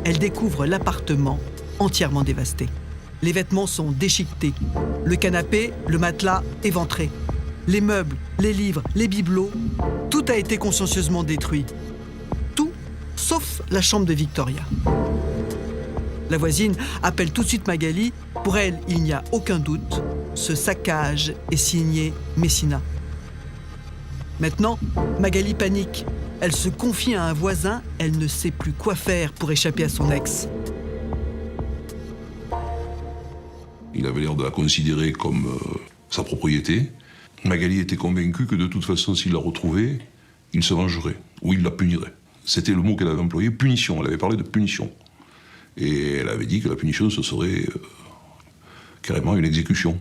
elle découvre l'appartement entièrement dévasté. Les vêtements sont déchiquetés, le canapé, le matelas éventré. Les meubles, les livres, les bibelots, tout a été consciencieusement détruit. Tout, sauf la chambre de Victoria. La voisine appelle tout de suite Magali. Pour elle, il n'y a aucun doute, ce saccage est signé Messina. Maintenant, Magali panique. Elle se confie à un voisin, elle ne sait plus quoi faire pour échapper à son ex. Il avait l'air de la considérer comme sa propriété. Magali était convaincue que de toute façon, s'il la retrouvait, il se vengerait, ou il la punirait. C'était le mot qu'elle avait employé, punition. Elle avait parlé de punition. Et elle avait dit que la punition, ce serait carrément une exécution.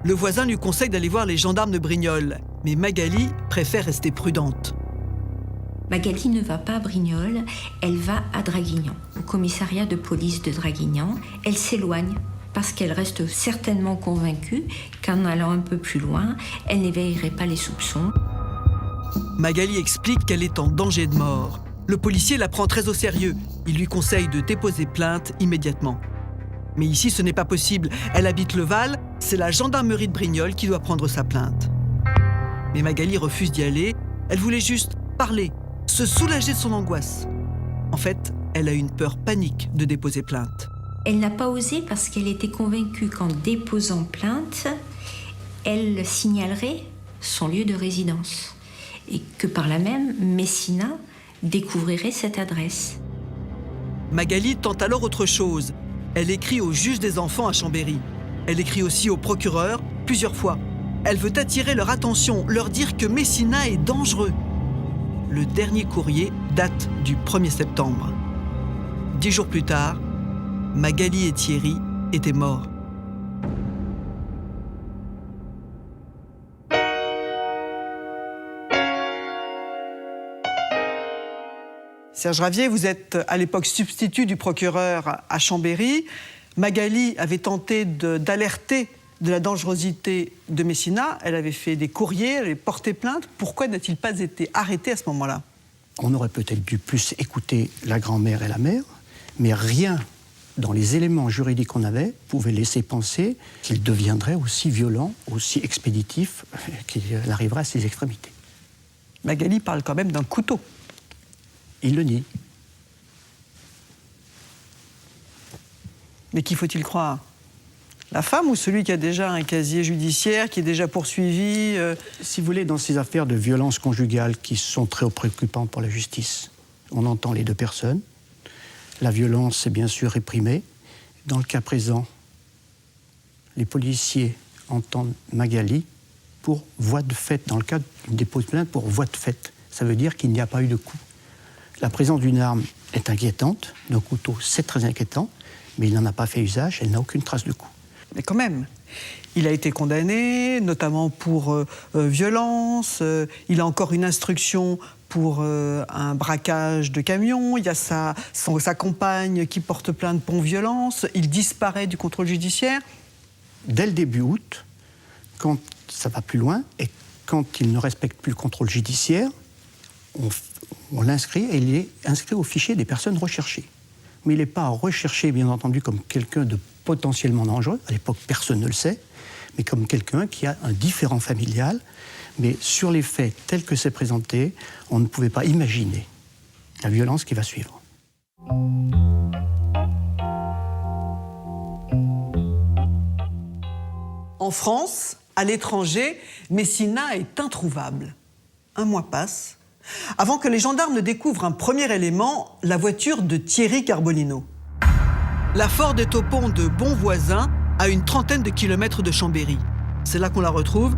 Le voisin lui conseille d'aller voir les gendarmes de Brignoles, mais Magali préfère rester prudente. Magali ne va pas à Brignoles, elle va à Draguignan, au commissariat de police de Draguignan. Elle s'éloigne parce qu'elle reste certainement convaincue qu'en allant un peu plus loin, elle n'éveillerait pas les soupçons. Magali explique qu'elle est en danger de mort. Le policier la prend très au sérieux. Il lui conseille de déposer plainte immédiatement. Mais ici, ce n'est pas possible. Elle habite le Val, c'est la gendarmerie de Brignoles qui doit prendre sa plainte. Mais Magali refuse d'y aller. Elle voulait juste parler, se soulager de son angoisse. En fait, elle a une peur panique de déposer plainte. Elle n'a pas osé parce qu'elle était convaincue qu'en déposant plainte, elle signalerait son lieu de résidence et que par là même, Messina découvrirait cette adresse. Magali tente alors autre chose. Elle écrit au juge des enfants à Chambéry. Elle écrit aussi au procureur plusieurs fois. Elle veut attirer leur attention, leur dire que Messina est dangereux. Le dernier courrier date du 1er septembre. 10 jours plus tard, Magali et Thierry étaient morts. Serge Ravier, vous êtes à l'époque substitut du procureur à Chambéry. Magali avait tenté d'alerter de la dangerosité de Messina. Elle avait fait des courriers, elle avait porté plainte. Pourquoi n'a-t-il pas été arrêté à ce moment-là? On aurait peut-être dû plus écouter la grand-mère et la mère, mais rien dans les éléments juridiques qu'on avait pouvait laisser penser qu'il deviendrait aussi violent, aussi expéditif, qu'il arriverait à ses extrémités. Magali parle quand même d'un couteau. Il le nie. Mais qui faut-il croire? La femme ou celui qui a déjà un casier judiciaire, qui est déjà poursuivi Si vous voulez, dans ces affaires de violence conjugale qui sont très préoccupantes pour la justice, on entend les deux personnes. La violence est bien sûr réprimée. Dans le cas présent, les policiers entendent Magali pour voie de fait. Dans le cas d'une dépose plainte pour voie de fait, ça veut dire qu'il n'y a pas eu de coup. La présence d'une arme est inquiétante, d'un couteau c'est très inquiétant, mais il n'en a pas fait usage, elle n'a aucune trace de coup. Mais quand même, il a été condamné, notamment pour violence, il a encore une instruction pour un braquage de camion, il y a sa compagne qui porte plainte pour violence, il disparaît du contrôle judiciaire. Dès le début août, quand ça va plus loin, et quand il ne respecte plus le contrôle judiciaire, on l'inscrit et il est inscrit au fichier des personnes recherchées. Mais il n'est pas recherché, bien entendu, comme quelqu'un de potentiellement dangereux. À l'époque, personne ne le sait, mais comme quelqu'un qui a un différend familial. Mais sur les faits tels que c'est présenté, on ne pouvait pas imaginer la violence qui va suivre. En France, à l'étranger, Messina est introuvable. Un mois passe, avant que les gendarmes ne découvrent un premier élément, la voiture de Thierry Carbolino. La Ford est au pont de Bonvoisin, à une trentaine de kilomètres de Chambéry. C'est là qu'on la retrouve,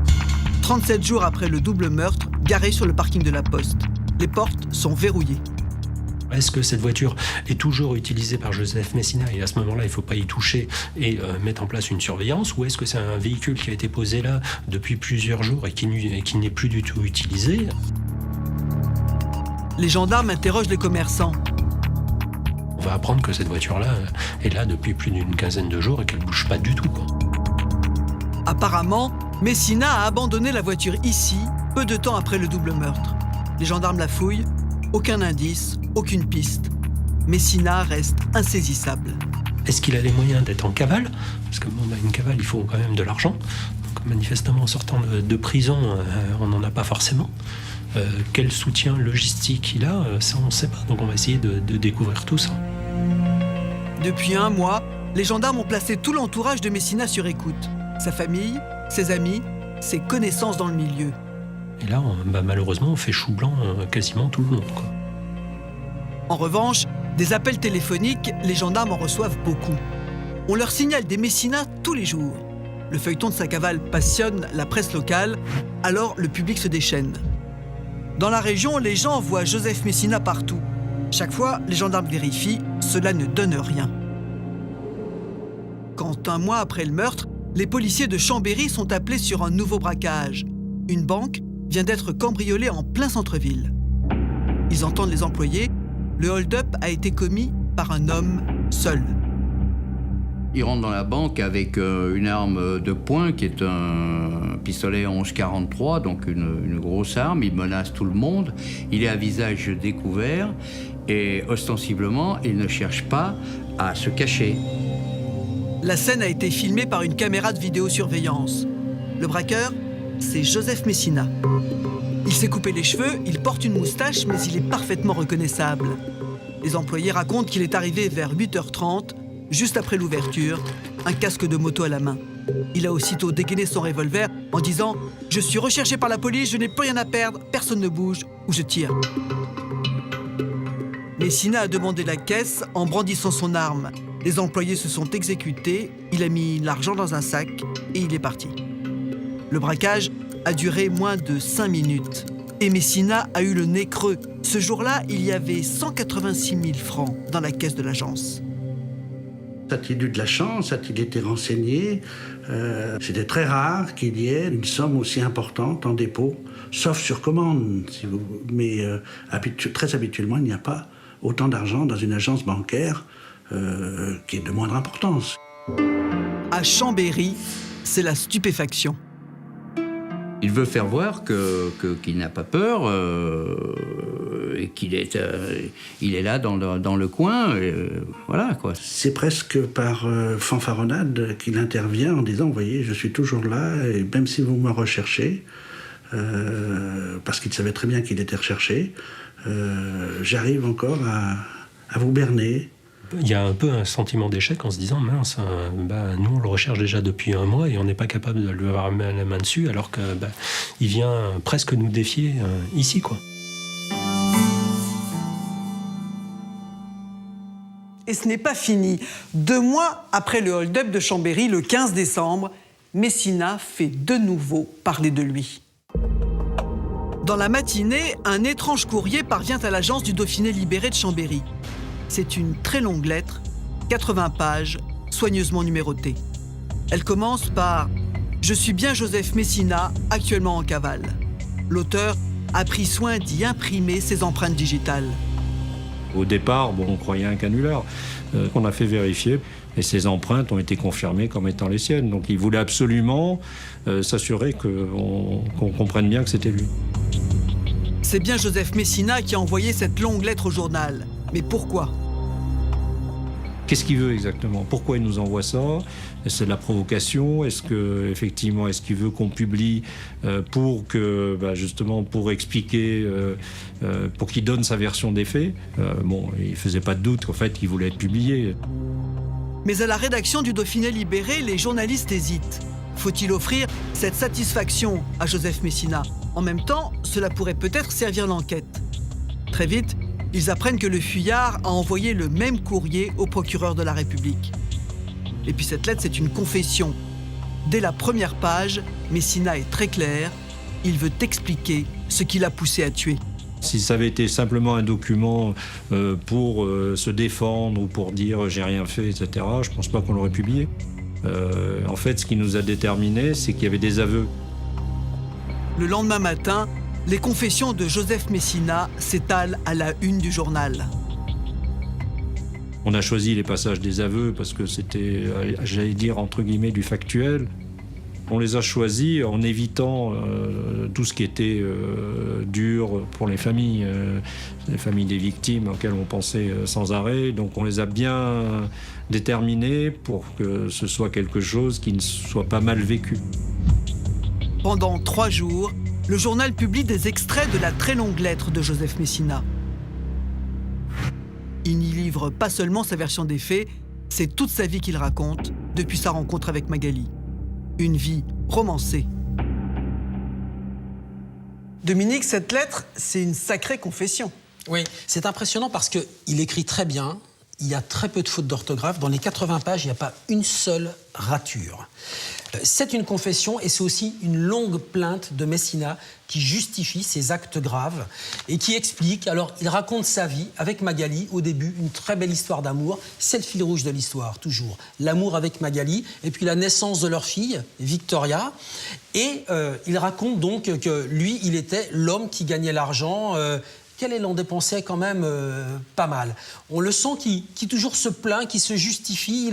37 jours après le double meurtre, garée sur le parking de la Poste. Les portes sont verrouillées. Est-ce que cette voiture est toujours utilisée par Joseph Messina et à ce moment-là, il ne faut pas y toucher et mettre en place une surveillance? Ou est-ce que c'est un véhicule qui a été posé là depuis plusieurs jours et qui n'est plus du tout utilisé? Les gendarmes interrogent les commerçants. On va apprendre que cette voiture-là est là depuis plus d'une quinzaine de jours et qu'elle ne bouge pas du tout, quoi. Apparemment, Messina a abandonné la voiture ici, peu de temps après le double meurtre. Les gendarmes la fouillent, aucun indice, aucune piste. Messina reste insaisissable. Est-ce qu'il a les moyens d'être en cavale? Parce que une cavale, il faut quand même de l'argent. Donc, manifestement, en sortant de prison, on n'en a pas forcément. Quel soutien logistique il a, ça on ne sait pas. Donc on va essayer de découvrir tout ça. Depuis un mois, les gendarmes ont placé tout l'entourage de Messina sur écoute. Sa famille, ses amis, ses connaissances dans le milieu. Et là, malheureusement, on fait chou blanc quasiment tout le monde, quoi. En revanche, des appels téléphoniques, les gendarmes en reçoivent beaucoup. On leur signale des Messina tous les jours. Le feuilleton de sa cavale passionne la presse locale, alors le public se déchaîne. Dans la région, les gens voient Joseph Messina partout. Chaque fois, les gendarmes vérifient, cela ne donne rien. Quand, un mois après le meurtre, les policiers de Chambéry sont appelés sur un nouveau braquage. Une banque vient d'être cambriolée en plein centre-ville. Ils entendent les employés. Le hold-up a été commis par un homme seul. Il rentre dans la banque avec une arme de poing qui est un pistolet 11-43, donc une grosse arme. Il menace tout le monde. Il est à visage découvert et ostensiblement, il ne cherche pas à se cacher. La scène a été filmée par une caméra de vidéosurveillance. Le braqueur, c'est Joseph Messina. Il s'est coupé les cheveux, il porte une moustache, mais il est parfaitement reconnaissable. Les employés racontent qu'il est arrivé vers 8h30, juste après l'ouverture, un casque de moto à la main. Il a aussitôt dégainé son revolver en disant « Je suis recherché par la police, je n'ai plus rien à perdre, personne ne bouge, ou je tire ». Messina a demandé la caisse en brandissant son arme. Les employés se sont exécutés, il a mis l'argent dans un sac et il est parti. Le braquage a duré moins de 5 minutes. Et Messina a eu le nez creux. Ce jour-là, il y avait 186 000 francs dans la caisse de l'agence. A-t-il eu de la chance? A-t-il été renseigné? C'était très rare qu'il y ait une somme aussi importante en dépôt, sauf sur commande. Mais très habituellement, il n'y a pas autant d'argent dans une agence bancaire qui est de moindre importance. À Chambéry, c'est la stupéfaction. Il veut faire voir qu'il n'a pas peur et qu'il est, il est là dans le coin. Voilà, quoi. C'est presque par fanfaronnade qu'il intervient en disant « Vous voyez, je suis toujours là, et même si vous me recherchez, parce qu'il savait très bien qu'il était recherché, j'arrive encore à vous berner. » Il y a un peu un sentiment d'échec en se disant « Mince, nous on le recherche déjà depuis un mois et on n'est pas capable de lui avoir la main dessus alors qu'il vient presque nous défier ici, quoi. » Et ce n'est pas fini. 2 mois après le hold-up de Chambéry, le 15 décembre, Messina fait de nouveau parler de lui. Dans la matinée, un étrange courrier parvient à l'agence du Dauphiné libéré de Chambéry. C'est une très longue lettre, 80 pages, soigneusement numérotée. Elle commence par « Je suis bien Joseph Messina, actuellement en cavale ». L'auteur a pris soin d'y imprimer ses empreintes digitales. Au départ, on croyait un canular qu'on a fait vérifier et ces empreintes ont été confirmées comme étant les siennes. Donc il voulait absolument s'assurer qu'on comprenne bien que c'était lui. C'est bien Joseph Messina qui a envoyé cette longue lettre au journal. Mais pourquoi ? Qu'est-ce qu'il veut exactement ? Pourquoi il nous envoie ça ? C'est de la provocation ? Est-ce qu'il veut qu'on publie pour expliquer, pour qu'il donne sa version des faits ? Il ne faisait pas de doute qu'en fait, il voulait être publié. Mais à la rédaction du Dauphiné libéré, les journalistes hésitent. Faut-il offrir cette satisfaction à Joseph Messina ? En même temps, cela pourrait peut-être servir l'enquête. Très vite, ils apprennent que le fuyard a envoyé le même courrier au procureur de la République. Et puis cette lettre, c'est une confession. Dès la première page, Messina est très clair. Il veut expliquer ce qui l'a poussé à tuer. Si ça avait été simplement un document pour se défendre ou pour dire « j'ai rien fait », etc., je ne pense pas qu'on l'aurait publié. En fait, ce qui nous a déterminés, c'est qu'il y avait des aveux. Le lendemain matin, les confessions de Joseph Messina s'étalent à la une du journal. On a choisi les passages des aveux parce que c'était, j'allais dire, entre guillemets, du factuel. On les a choisis en évitant tout ce qui était dur pour les familles des victimes auxquelles on pensait sans arrêt. Donc on les a bien déterminés pour que ce soit quelque chose qui ne soit pas mal vécu. Pendant 3 jours, le journal publie des extraits de la très longue lettre de Joseph Messina. Il n'y livre pas seulement sa version des faits, c'est toute sa vie qu'il raconte depuis sa rencontre avec Magali. Une vie romancée. Dominique, cette lettre, c'est une sacrée confession. Oui, c'est impressionnant parce qu'il écrit très bien, il y a très peu de fautes d'orthographe. Dans les 80 pages, il n'y a pas une seule rature. C'est une confession et c'est aussi une longue plainte de Messina qui justifie ses actes graves et qui explique. Alors, il raconte sa vie avec Magali au début, une très belle histoire d'amour. C'est le fil rouge de l'histoire, toujours. L'amour avec Magali et puis la naissance de leur fille, Victoria. Et il raconte donc que lui, il était l'homme qui gagnait l'argent. Qu'elle en dépensait quand même pas mal. On le sent qui toujours se plaint, qui se justifie.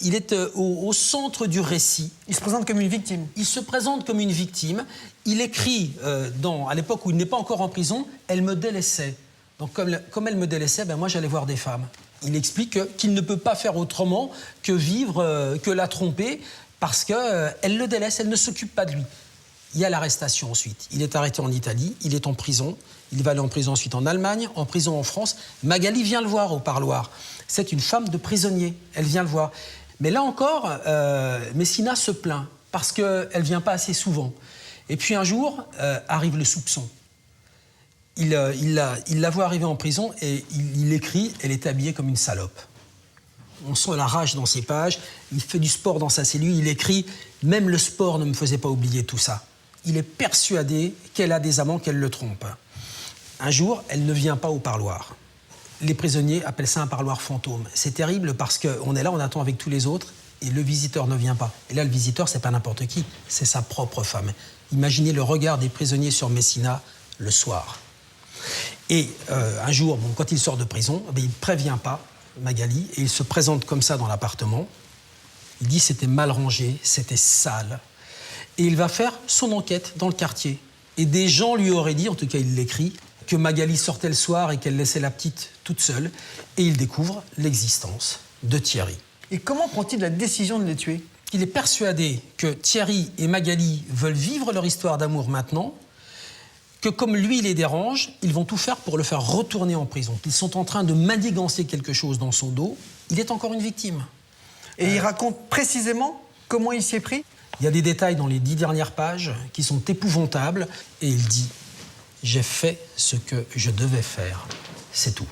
Il est au centre du récit. Il se présente comme une victime. Il se présente comme une victime. Il écrit, à l'époque où il n'est pas encore en prison, « Elle me délaissait ». Donc comme elle me délaissait, moi j'allais voir des femmes. Il explique qu'il ne peut pas faire autrement que vivre, que la tromper, parce qu'elle le délaisse, elle ne s'occupe pas de lui. Il y a l'arrestation ensuite. Il est arrêté en Italie, il est en prison. Il va aller en prison ensuite en Allemagne, en prison en France. Magali vient le voir au parloir. C'est une femme de prisonnier, elle vient le voir. Mais là encore, Messina se plaint parce qu'elle ne vient pas assez souvent. Et puis un jour, arrive le soupçon. Il la voit arriver en prison et il écrit « Elle est habillée comme une salope ». On sent la rage dans ses pages. Il fait du sport dans sa cellule. Il écrit « Même le sport ne me faisait pas oublier tout ça ». Il est persuadé qu'elle a des amants, qu'elle le trompe. Un jour, elle ne vient pas au parloir. Les prisonniers appellent ça un parloir fantôme. C'est terrible parce qu'on est là, on attend avec tous les autres et le visiteur ne vient pas. Et là, le visiteur, c'est pas n'importe qui, c'est sa propre femme. Imaginez le regard des prisonniers sur Messina le soir. Et un jour, quand il sort de prison, il ne prévient pas Magali et il se présente comme ça dans l'appartement. Il dit c'était mal rangé, c'était sale. Et il va faire son enquête dans le quartier. Et des gens lui auraient dit, en tout cas il l'écrit, que Magali sortait le soir et qu'elle laissait la petite toute seule. Et il découvre l'existence de Thierry. Et comment prend-il la décision de les tuer ? Il est persuadé que Thierry et Magali veulent vivre leur histoire d'amour maintenant, que comme lui les dérange, ils vont tout faire pour le faire retourner en prison. Qu'ils sont en train de manigancer quelque chose dans son dos. Il est encore une victime. Et il raconte précisément comment il s'y est pris ? Il y a des détails dans les 10 dernières pages qui sont épouvantables. Et il dit « J'ai fait ce que je devais faire. C'est tout. »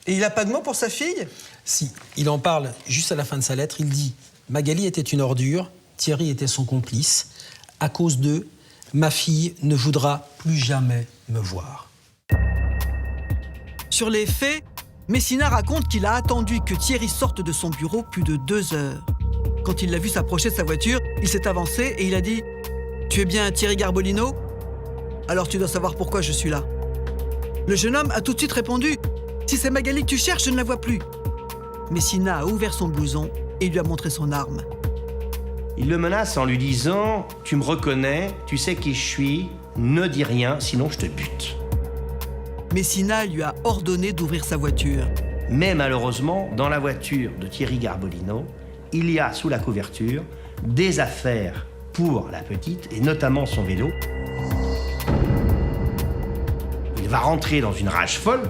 Et il n'a pas de mots pour sa fille ? Si, il en parle juste à la fin de sa lettre. Il dit « Magali était une ordure, Thierry était son complice. À cause d'eux, ma fille ne voudra plus jamais me voir. » Sur les faits, Messina raconte qu'il a attendu que Thierry sorte de son bureau plus de 2 heures. Quand il l'a vu s'approcher de sa voiture, il s'est avancé et il a dit « Tu es bien Thierry Garbolino ? Alors tu dois savoir pourquoi je suis là. » Le jeune homme a tout de suite répondu « Si c'est Magali que tu cherches, je ne la vois plus. » Messina a ouvert son blouson et lui a montré son arme. Il le menace en lui disant « Tu me reconnais, tu sais qui je suis, ne dis rien, sinon je te bute. » Messina lui a ordonné d'ouvrir sa voiture. Mais malheureusement, dans la voiture de Thierry Garbolino, il y a sous la couverture des affaires pour la petite, et notamment son vélo. Il va rentrer dans une rage folle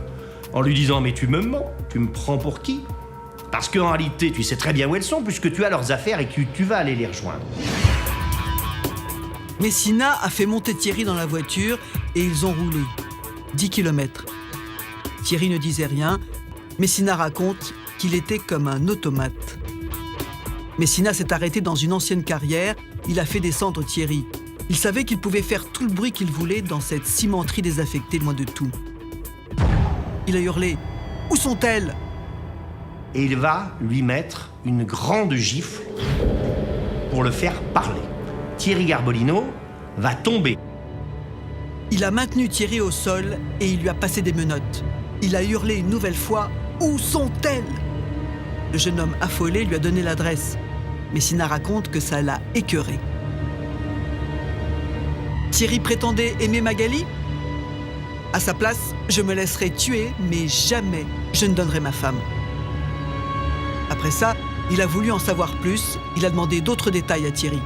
en lui disant « Mais tu me mens, tu me prends pour qui ? Parce qu'en réalité, tu sais très bien où elles sont, puisque tu as leurs affaires et que tu vas aller les rejoindre. » Messina a fait monter Thierry dans la voiture et ils ont roulé 10 km. Thierry ne disait rien. Messina raconte qu'il était comme un automate. Messina s'est arrêté dans une ancienne carrière. Il a fait descendre Thierry. Il savait qu'il pouvait faire tout le bruit qu'il voulait dans cette cimenterie désaffectée loin de tout. Il a hurlé « Où sont-elles ?» Et il va lui mettre une grande gifle pour le faire parler. Thierry Garbolino va tomber. Il a maintenu Thierry au sol et il lui a passé des menottes. Il a hurlé une nouvelle fois « Où sont-elles ?» Le jeune homme affolé lui a donné l'adresse. Messina raconte que ça l'a écœuré. Thierry prétendait aimer Magali ? À sa place, je me laisserai tuer, mais jamais je ne donnerai ma femme. Après ça, il a voulu en savoir plus. Il a demandé d'autres détails à Thierry.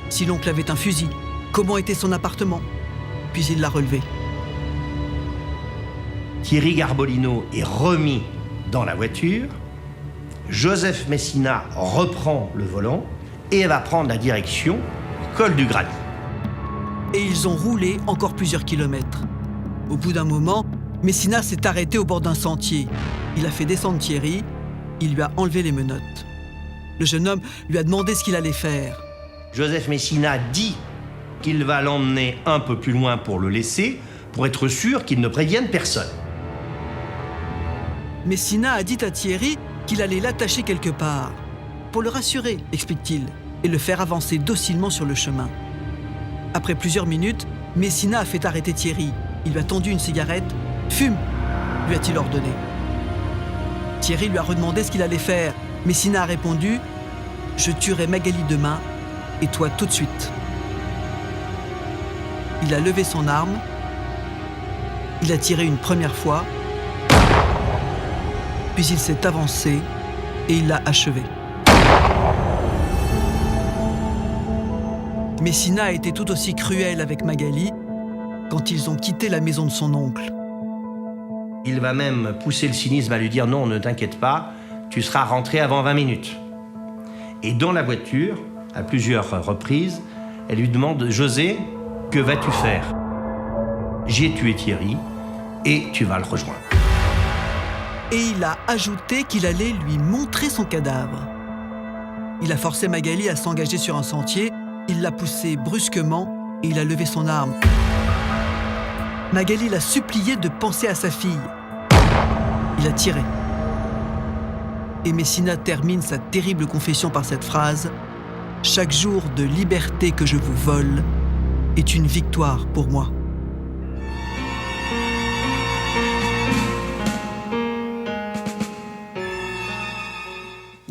Si l'oncle avait un fusil, comment était son appartement ? Puis il l'a relevé. Thierry Garbolino est remis dans la voiture. Joseph Messina reprend le volant et va prendre la direction du col du Granit. Et ils ont roulé encore plusieurs kilomètres. Au bout d'un moment, Messina s'est arrêté au bord d'un sentier. Il a fait descendre Thierry. Il lui a enlevé les menottes. Le jeune homme lui a demandé ce qu'il allait faire. Joseph Messina dit qu'il va l'emmener un peu plus loin pour le laisser, pour être sûr qu'il ne prévienne personne. Messina a dit à Thierry qu'il allait l'attacher quelque part. Pour le rassurer, explique-t-il, et le faire avancer docilement sur le chemin. Après plusieurs minutes, Messina a fait arrêter Thierry. Il lui a tendu une cigarette. « Fume !» lui a-t-il ordonné. Thierry lui a redemandé ce qu'il allait faire. Messina a répondu « Je tuerai Magali demain, et toi tout de suite. » Il a levé son arme. Il a tiré une première fois. Puis il s'est avancé et il l'a achevé. Messina a été tout aussi cruel avec Magali quand ils ont quitté la maison de son oncle. Il va même pousser le cynisme à lui dire « Non, ne t'inquiète pas, tu seras rentré avant 20 minutes. » Et dans la voiture, à plusieurs reprises, elle lui demande « José, que vas-tu faire ? J'ai tué Thierry et tu vas le rejoindre. » Et il a ajouté qu'il allait lui montrer son cadavre. Il a forcé Magali à s'engager sur un sentier, il l'a poussée brusquement et il a levé son arme. Magali l'a supplié de penser à sa fille. Il a tiré. Et Messina termine sa terrible confession par cette phrase « Chaque jour de liberté que je vous vole est une victoire pour moi. »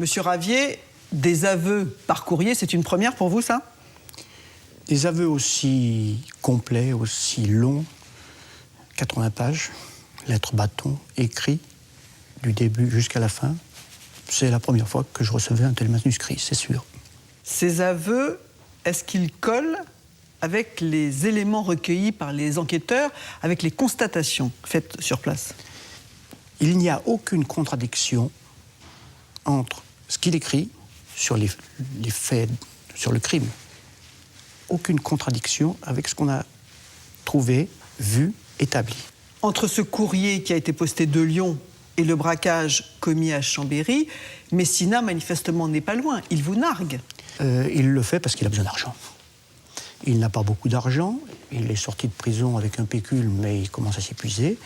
Monsieur Ravier, des aveux par courrier, c'est une première pour vous, ça? Des aveux aussi complets, aussi longs, 80 pages, lettres bâton, écrits, du début jusqu'à la fin. C'est la première fois que je recevais un tel manuscrit, c'est sûr. Ces aveux, est-ce qu'ils collent avec les éléments recueillis par les enquêteurs, avec les constatations faites sur place? Il n'y a aucune contradiction entre ce qu'il écrit sur les faits, sur le crime. Aucune contradiction avec ce qu'on a trouvé, vu, établi. Entre ce courrier qui a été posté de Lyon et le braquage commis à Chambéry, Messina, manifestement, n'est pas loin. Il vous nargue. Il le fait parce qu'il a besoin d'argent. Il n'a pas beaucoup d'argent. Il est sorti de prison avec un pécule, mais il commence à s'épuiser.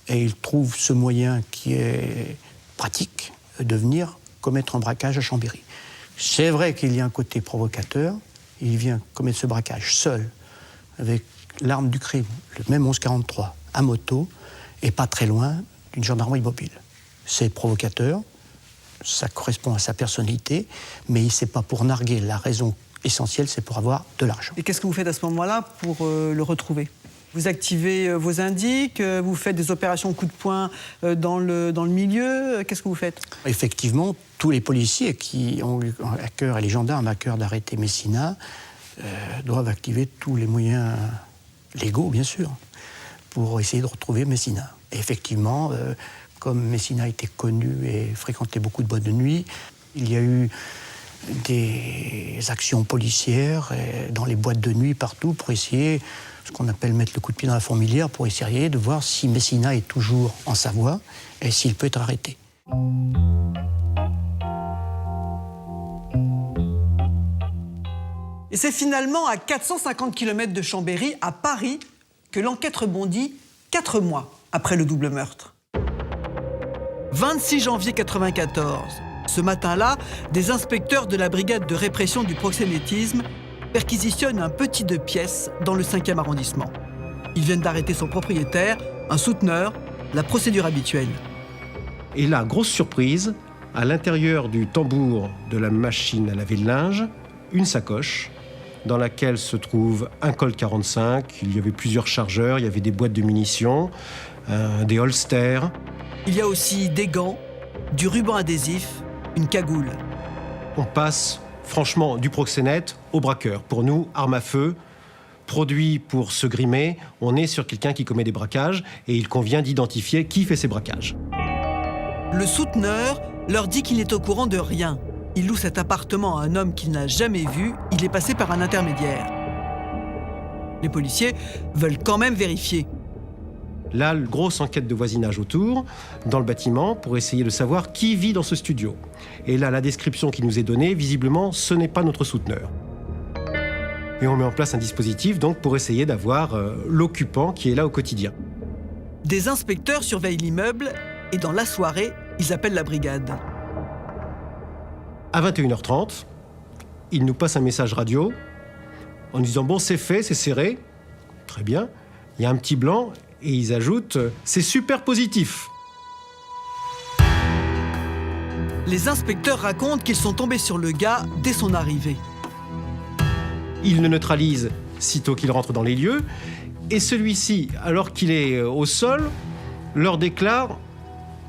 Et il trouve ce moyen qui est pratique de venir commettre un braquage à Chambéry. C'est vrai qu'il y a un côté provocateur. Il vient commettre ce braquage seul, avec l'arme du crime, le même 1143, à moto, et pas très loin d'une gendarmerie mobile. C'est provocateur, ça correspond à sa personnalité, mais c'est pas pour narguer. La raison essentielle, c'est pour avoir de l'argent. Et qu'est-ce que vous faites à ce moment-là pour le retrouver? Vous activez vos indices, vous faites des opérations coup de poing dans le milieu, qu'est-ce que vous faites? Effectivement, tous les policiers qui ont eu à cœur, et les gendarmes à cœur d'arrêter Messina, doivent activer tous les moyens légaux, bien sûr, pour essayer de retrouver Messina. Et effectivement, comme Messina était connu et fréquentait beaucoup de boîtes de nuit, il y a eu des actions policières dans les boîtes de nuit partout pour essayer, ce qu'on appelle mettre le coup de pied dans la fourmilière, pour essayer de voir si Messina est toujours en Savoie et s'il peut être arrêté. Et c'est finalement à 450 km de Chambéry, à Paris, que l'enquête rebondit 4 mois après le double meurtre. 26 janvier 1994. Ce matin-là, des inspecteurs de la brigade de répression du proxénétisme perquisitionnent un petit 2 pièces dans le 5e arrondissement. Ils viennent d'arrêter son propriétaire, un souteneur, la procédure habituelle. Et là, grosse surprise, à l'intérieur du tambour de la machine à laver le linge, une sacoche dans laquelle se trouve un Colt 45, il y avait plusieurs chargeurs, il y avait des boîtes de munitions, des holsters. Il y a aussi des gants, du ruban adhésif, une cagoule. On passe franchement du proxénète au braqueur. Pour nous, arme à feu, produit pour se grimer, on est sur quelqu'un qui commet des braquages et il convient d'identifier qui fait ces braquages. Le souteneur leur dit qu'il n'est au courant de rien. Il loue cet appartement à un homme qu'il n'a jamais vu, il est passé par un intermédiaire. Les policiers veulent quand même vérifier. Là, grosse enquête de voisinage autour, dans le bâtiment, pour essayer de savoir qui vit dans ce studio. Et là, la description qui nous est donnée, visiblement, ce n'est pas notre souteneur. Et on met en place un dispositif, donc, pour essayer d'avoir l'occupant qui est là au quotidien. Des inspecteurs surveillent l'immeuble et dans la soirée, ils appellent la brigade. À 21h30, ils nous passent un message radio en nous disant « Bon, c'est fait, c'est serré. » Très bien. Il y a un petit blanc. Et ils ajoutent « C'est super positif ». Les inspecteurs racontent qu'ils sont tombés sur le gars dès son arrivée. Ils le neutralisent sitôt qu'il rentre dans les lieux. Et celui-ci, alors qu'il est au sol, leur déclare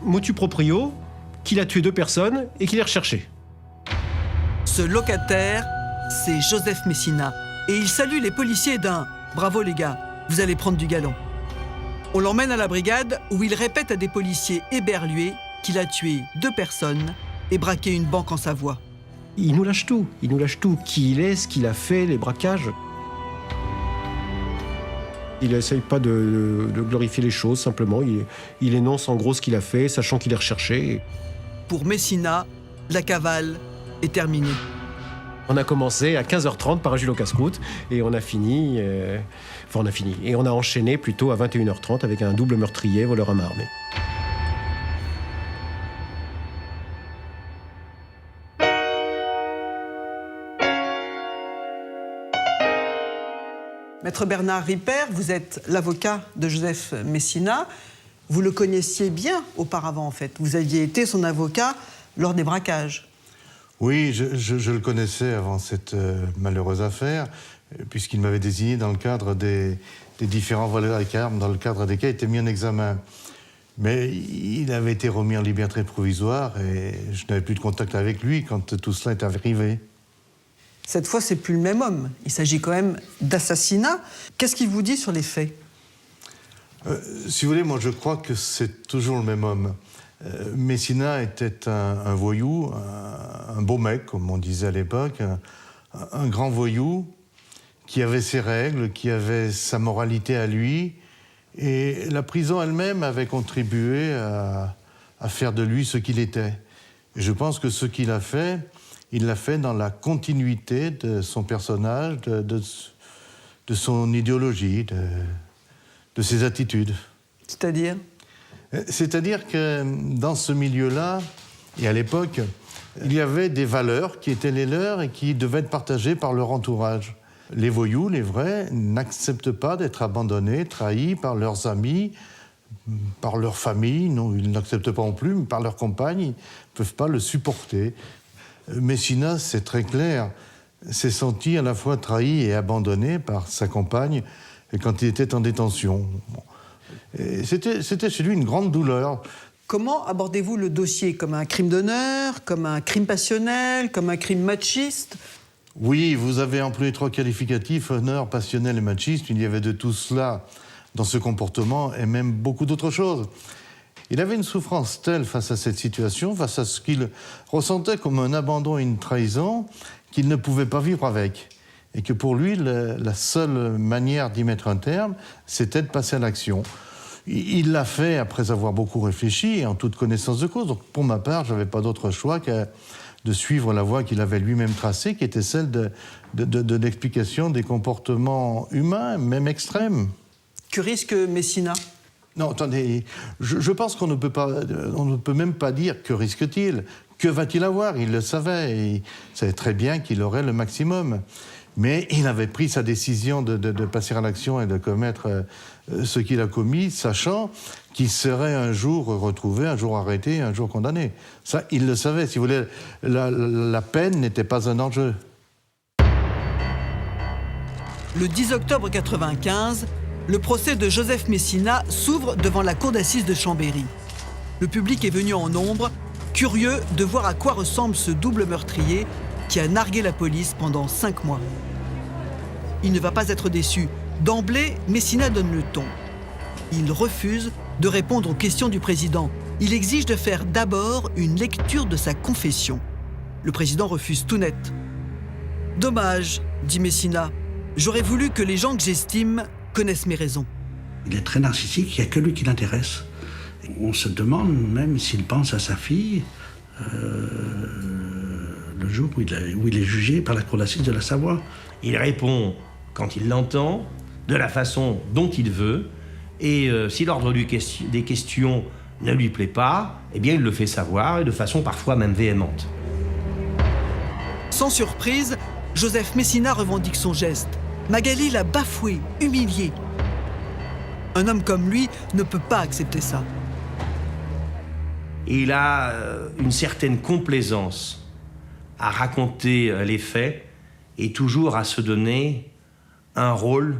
motu proprio qu'il a tué 2 personnes et qu'il est recherché. Ce locataire, c'est Joseph Messina. Et il salue les policiers d'un « Bravo les gars, vous allez prendre du galon ». On l'emmène à la brigade où il répète à des policiers éberlués qu'il a tué 2 personnes et braqué une banque en Savoie. Il nous lâche tout. Il nous lâche tout. Qui il est, ce qu'il a fait, les braquages. Il n'essaye pas de glorifier les choses, simplement. Il énonce en gros ce qu'il a fait, sachant qu'il est recherché. Pour Messina, la cavale est terminée. On a commencé à 15h30 par un Jules au casse-croûte et on a fini... Et on a enchaîné plutôt à 21h30 avec un double meurtrier, voleur à main armée. Maître Bernard Ripert, vous êtes l'avocat de Joseph Messina. Vous le connaissiez bien auparavant, en fait. Vous aviez été son avocat lors des braquages. Oui, je le connaissais avant cette malheureuse affaire, puisqu'il m'avait désigné dans le cadre des différents voleurs avec armes, dans le cadre desquels il était mis en examen. Mais il avait été remis en liberté provisoire et je n'avais plus de contact avec lui quand tout cela est arrivé. Cette fois, c'est plus le même homme. Il s'agit quand même d'assassinat. Qu'est-ce qu'il vous dit sur les faits ? Si vous voulez, moi je crois que c'est toujours le même homme. Messina était un voyou, un beau mec, comme on disait à l'époque, un grand voyou qui avait ses règles, qui avait sa moralité à lui. Et la prison elle-même avait contribué à faire de lui ce qu'il était. Et je pense que ce qu'il a fait, il l'a fait dans la continuité de son personnage, de son idéologie, de ses attitudes. C'est-à-dire ? C'est-à-dire que dans ce milieu-là, et à l'époque, il y avait des valeurs qui étaient les leurs et qui devaient être partagées par leur entourage. Les voyous, les vrais, n'acceptent pas d'être abandonnés, trahis par leurs amis, par leur famille. Non, ils n'acceptent pas non plus, mais par leurs compagnes, ils ne peuvent pas le supporter. Messina, c'est très clair, s'est senti à la fois trahi et abandonné par sa compagne quand il était en détention. C'était chez lui une grande douleur. Comment abordez-vous le dossier ? Comme un crime d'honneur, comme un crime passionnel, comme un crime machiste ? Oui, vous avez employé 3 qualificatifs, honneur, passionnel et machiste. Il y avait de tout cela dans ce comportement et même beaucoup d'autres choses. Il avait une souffrance telle face à cette situation, face à ce qu'il ressentait comme un abandon et une trahison, qu'il ne pouvait pas vivre avec. Et que pour lui, la seule manière d'y mettre un terme, c'était de passer à l'action. Il l'a fait après avoir beaucoup réfléchi et en toute connaissance de cause. Donc pour ma part, je n'avais pas d'autre choix que de suivre la voie qu'il avait lui-même tracée, qui était celle de l'explication des comportements humains, même extrêmes. Que risque Messina ? Non, attendez, je pense qu'on ne peut même pas dire que risque-t-il. Que va-t-il avoir ? Il le savait, et il savait très bien qu'il aurait le maximum. Mais il avait pris sa décision de passer à l'action et de commettre ce qu'il a commis, sachant qu'il serait un jour retrouvé, un jour arrêté, un jour condamné. Ça, il le savait. Si vous voulez, la peine n'était pas un enjeu. Le 10 octobre 1995, le procès de Joseph Messina s'ouvre devant la cour d'assises de Chambéry. Le public est venu en nombre, curieux de voir à quoi ressemble ce double meurtrier qui a nargué la police pendant 5 mois. Il ne va pas être déçu. D'emblée, Messina donne le ton. Il refuse de répondre aux questions du président. Il exige de faire d'abord une lecture de sa confession. Le président refuse tout net. « Dommage, dit Messina. J'aurais voulu que les gens que j'estime connaissent mes raisons. » Il est très narcissique, il n'y a que lui qui l'intéresse. On se demande même s'il pense à sa fille le jour où il est jugé par la cour d'assises de la Savoie. Il répond quand il l'entend, de la façon dont il veut, et si l'ordre des questions ne lui plaît pas, eh bien il le fait savoir, et de façon parfois même véhémente. Sans surprise, Joseph Messina revendique son geste. Magali l'a bafoué, humilié. Un homme comme lui ne peut pas accepter ça. Et il a une certaine complaisance à raconter les faits et toujours à se donner un rôle,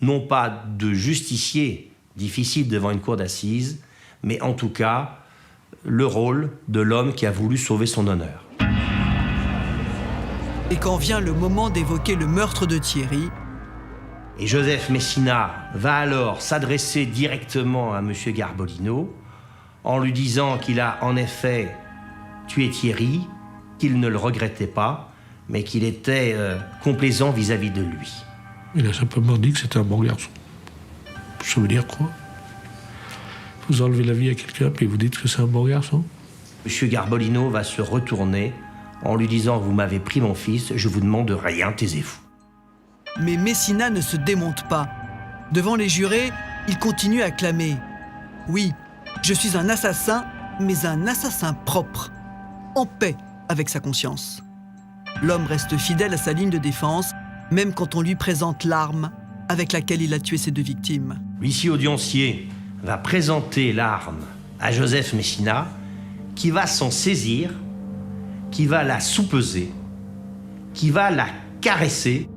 non pas de justicier difficile devant une cour d'assises, mais en tout cas le rôle de l'homme qui a voulu sauver son honneur. Et quand vient le moment d'évoquer le meurtre de Thierry, et Joseph Messina va alors s'adresser directement à M. Garbolino en lui disant qu'il a en effet tué Thierry, qu'il ne le regrettait pas, mais qu'il était complaisant vis-à-vis de lui. Il a simplement dit que c'était un bon garçon. Ça veut dire quoi ? Vous enlevez la vie à quelqu'un puis vous dites que c'est un bon garçon ? M. Garbolino va se retourner en lui disant « Vous m'avez pris mon fils, je vous demande rien, taisez-vous ». Mais Messina ne se démonte pas. Devant les jurés, il continue à clamer « Oui, je suis un assassin, mais un assassin propre, en paix avec sa conscience. » L'homme reste fidèle à sa ligne de défense, même quand on lui présente l'arme avec laquelle il a tué ses 2 victimes. L'huissier audiencier va présenter l'arme à Joseph Messina, qui va s'en saisir, qui va la soupeser, qui va la caresser.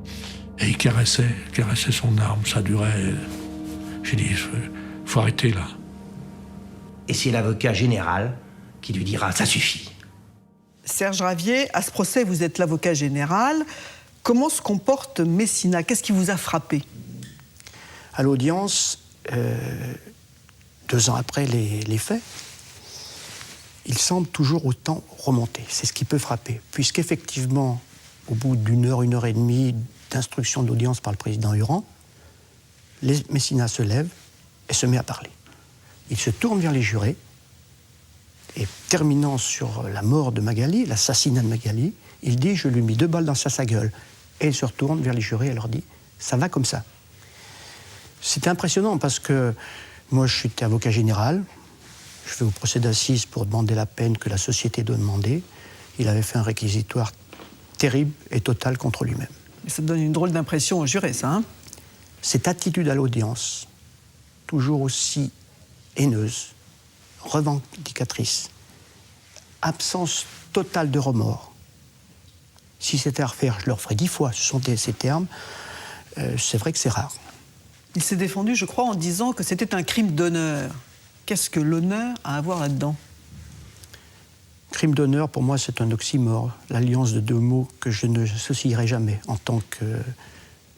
Et il caressait son arme, ça durait... J'ai dit, faut arrêter là. Et c'est l'avocat général qui lui dira « ça suffit ». Serge Ravier, à ce procès, vous êtes l'avocat général. Comment se comporte Messina? Qu'est-ce qui vous a frappé? À l'audience, 2 ans après les faits, il semble toujours autant remonter. C'est ce qui peut frapper, puisqu'effectivement, au bout d'1 heure, 1 heure et demie d'instruction d'audience par le président Huran, Messina se lève et se met à parler. Il se tourne vers les jurés, et terminant sur la mort de Magali, l'assassinat de Magali, il dit « je lui ai mis 2 balles dans sa gueule ». Et il se retourne vers les jurés et leur dit « ça va comme ça ». C'était impressionnant parce que moi je suis avocat général, je vais au procès d'assises pour demander la peine que la société doit demander. Il avait fait un réquisitoire terrible et total contre lui-même. Ça donne une drôle d'impression aux jurés, ça, hein? Cette attitude à l'audience, toujours aussi haineuse, revendicatrice, absence totale de remords. Si c'était à refaire, je le referais 10 fois, ce sont ces termes. C'est vrai que c'est rare. Il s'est défendu, je crois, en disant que c'était un crime d'honneur. Qu'est-ce que l'honneur a à voir là-dedans? Crime d'honneur, pour moi, c'est un oxymore, l'alliance de 2 mots que je ne associerai jamais en tant que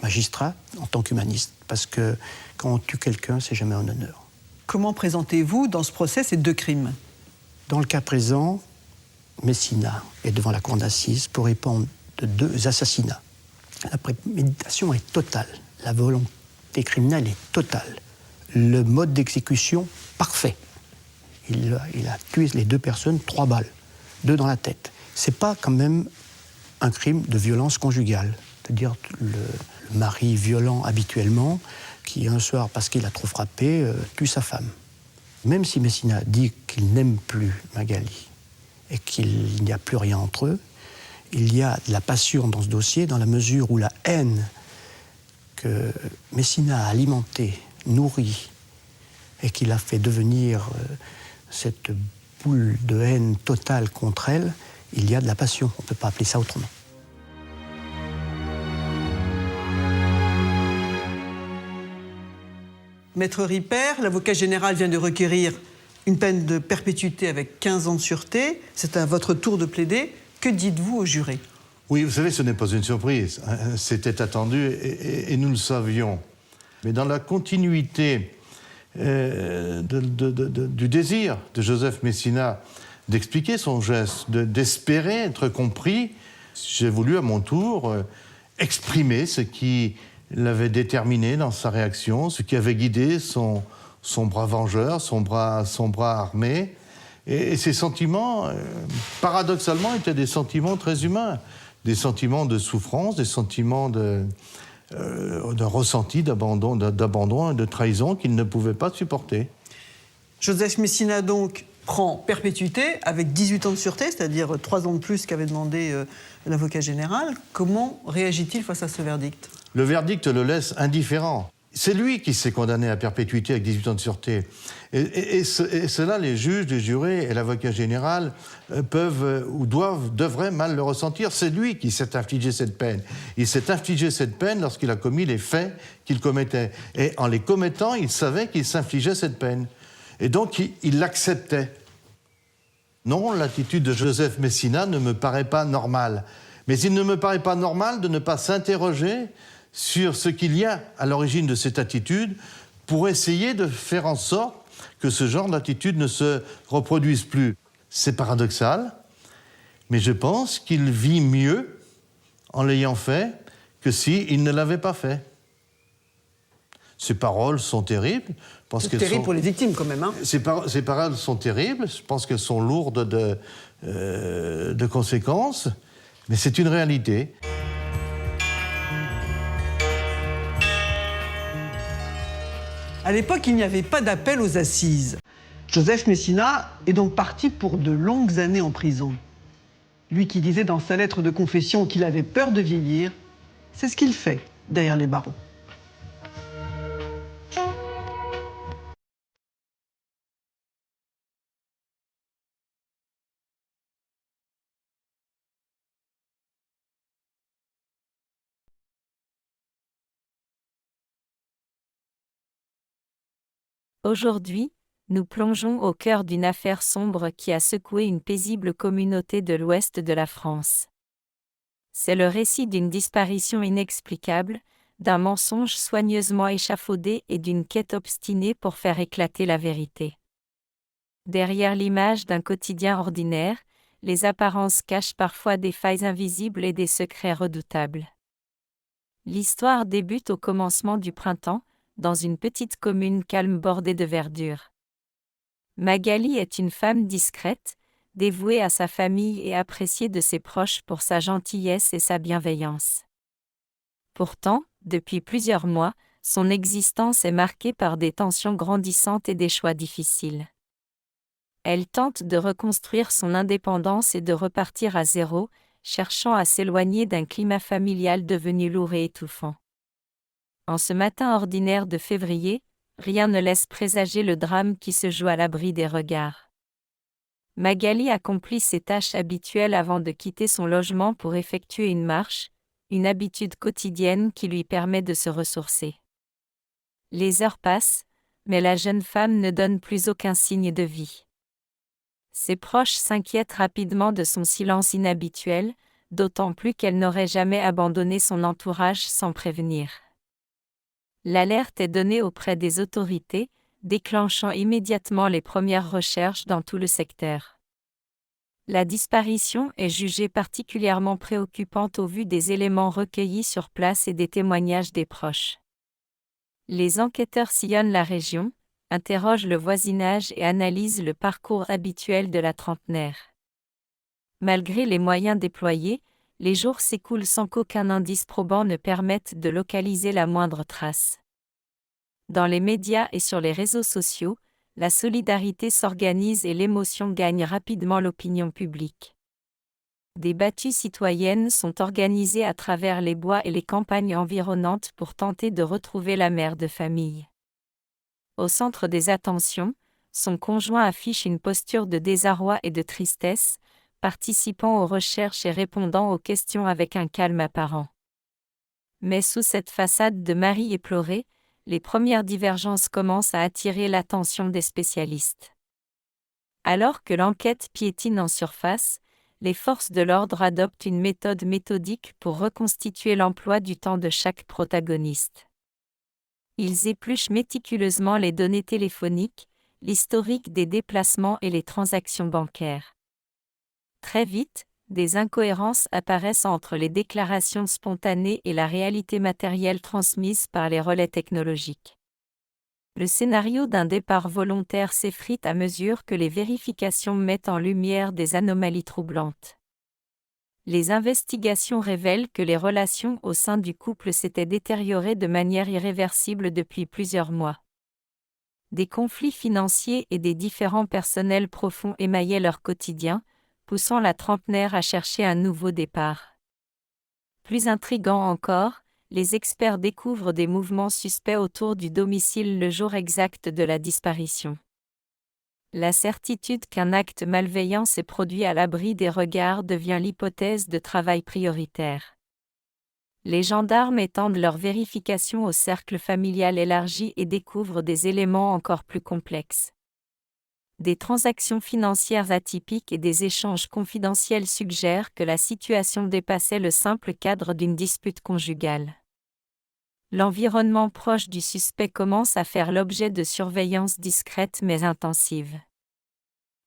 magistrat, en tant qu'humaniste, parce que quand on tue quelqu'un, c'est jamais un honneur. Comment présentez-vous dans ce procès ces 2 crimes? Dans le cas présent, Messina est devant la cour d'assises pour répondre de 2 assassinats. La préméditation est totale, la volonté criminelle est totale, le mode d'exécution parfait. Il a tué les 2 personnes, 3 balles, 2 dans la tête. C'est pas quand même un crime de violence conjugale, c'est-à-dire le mari violent habituellement qui un soir, parce qu'il a trop frappé, tue sa femme. Même si Messina dit qu'il n'aime plus Magali et qu'il n'y a plus rien entre eux, il y a de la passion dans ce dossier dans la mesure où la haine que Messina a alimentée, nourrie, et qu'il a fait devenir cette boule de haine totale contre elle, il y a de la passion. On ne peut pas appeler ça autrement. Maître Ripert, l'avocat général vient de requérir une peine de perpétuité avec 15 ans de sûreté. C'est à votre tour de plaider. Que dites-vous aux jurés? Oui, vous savez, ce n'est pas une surprise. C'était attendu et nous le savions. Mais dans la continuité du désir de Joseph Messina d'expliquer son geste, d'espérer être compris, j'ai voulu à mon tour exprimer ce qui l'avait déterminé dans sa réaction, ce qui avait guidé son bras vengeur, son bras armé. Et ces sentiments, paradoxalement, étaient des sentiments très humains, des sentiments de souffrance, des sentiments de ressenti, d'abandon et de trahison qu'il ne pouvait pas supporter. Joseph Messina, donc, prend perpétuité avec 18 ans de sûreté, c'est-à-dire 3 ans de plus qu'avait demandé l'avocat général. Comment réagit-il face à ce verdict? Le verdict le laisse indifférent. C'est lui qui s'est condamné à perpétuité avec 18 ans de sûreté. Et cela, les juges, les jurés et l'avocat général peuvent ou devraient mal le ressentir. C'est lui qui s'est infligé cette peine. Il s'est infligé cette peine lorsqu'il a commis les faits qu'il commettait. Et en les commettant, il savait qu'il s'infligeait cette peine. Et donc, il l'acceptait. Non, l'attitude de Joseph Messina ne me paraît pas normale. Mais il ne me paraît pas normal de ne pas s'interroger sur ce qu'il y a à l'origine de cette attitude pour essayer de faire en sorte que ce genre d'attitude ne se reproduise plus. C'est paradoxal, mais je pense qu'il vit mieux en l'ayant fait que s'il ne l'avait pas fait. Ces paroles sont terribles. C'est terrible pour les victimes, quand même. Hein. Ces paroles sont terribles, je pense qu'elles sont lourdes de conséquences, mais c'est une réalité. À l'époque, il n'y avait pas d'appel aux assises. Joseph Messina est donc parti pour de longues années en prison. Lui qui disait dans sa lettre de confession qu'il avait peur de vieillir, c'est ce qu'il fait derrière les barreaux. Aujourd'hui, nous plongeons au cœur d'une affaire sombre qui a secoué une paisible communauté de l'ouest de la France. C'est le récit d'une disparition inexplicable, d'un mensonge soigneusement échafaudé et d'une quête obstinée pour faire éclater la vérité. Derrière l'image d'un quotidien ordinaire, les apparences cachent parfois des failles invisibles et des secrets redoutables. L'histoire débute au commencement du printemps, dans une petite commune calme bordée de verdure. Magali est une femme discrète, dévouée à sa famille et appréciée de ses proches pour sa gentillesse et sa bienveillance. Pourtant, depuis plusieurs mois, son existence est marquée par des tensions grandissantes et des choix difficiles. Elle tente de reconstruire son indépendance et de repartir à zéro, cherchant à s'éloigner d'un climat familial devenu lourd et étouffant. En ce matin ordinaire de février, rien ne laisse présager le drame qui se joue à l'abri des regards. Magali accomplit ses tâches habituelles avant de quitter son logement pour effectuer une marche, une habitude quotidienne qui lui permet de se ressourcer. Les heures passent, mais la jeune femme ne donne plus aucun signe de vie. Ses proches s'inquiètent rapidement de son silence inhabituel, d'autant plus qu'elle n'aurait jamais abandonné son entourage sans prévenir. L'alerte est donnée auprès des autorités, déclenchant immédiatement les premières recherches dans tout le secteur. La disparition est jugée particulièrement préoccupante au vu des éléments recueillis sur place et des témoignages des proches. Les enquêteurs sillonnent la région, interrogent le voisinage et analysent le parcours habituel de la trentenaire. Malgré les moyens déployés, les jours s'écoulent sans qu'aucun indice probant ne permette de localiser la moindre trace. Dans les médias et sur les réseaux sociaux, la solidarité s'organise et l'émotion gagne rapidement l'opinion publique. Des battues citoyennes sont organisées à travers les bois et les campagnes environnantes pour tenter de retrouver la mère de famille. Au centre des attentions, son conjoint affiche une posture de désarroi et de tristesse, participant aux recherches et répondant aux questions avec un calme apparent. Mais sous cette façade de mari éploré, les premières divergences commencent à attirer l'attention des spécialistes. Alors que l'enquête piétine en surface, les forces de l'ordre adoptent une méthode méthodique pour reconstituer l'emploi du temps de chaque protagoniste. Ils épluchent méticuleusement les données téléphoniques, l'historique des déplacements et les transactions bancaires. Très vite, des incohérences apparaissent entre les déclarations spontanées et la réalité matérielle transmise par les relais technologiques. Le scénario d'un départ volontaire s'effrite à mesure que les vérifications mettent en lumière des anomalies troublantes. Les investigations révèlent que les relations au sein du couple s'étaient détériorées de manière irréversible depuis plusieurs mois. Des conflits financiers et des différends personnels profonds émaillaient leur quotidien, poussant la trentenaire à chercher un nouveau départ. Plus intrigant encore, les experts découvrent des mouvements suspects autour du domicile le jour exact de la disparition. La certitude qu'un acte malveillant s'est produit à l'abri des regards devient l'hypothèse de travail prioritaire. Les gendarmes étendent leur vérification au cercle familial élargi et découvrent des éléments encore plus complexes. Des transactions financières atypiques et des échanges confidentiels suggèrent que la situation dépassait le simple cadre d'une dispute conjugale. L'environnement proche du suspect commence à faire l'objet de surveillance discrète mais intensive.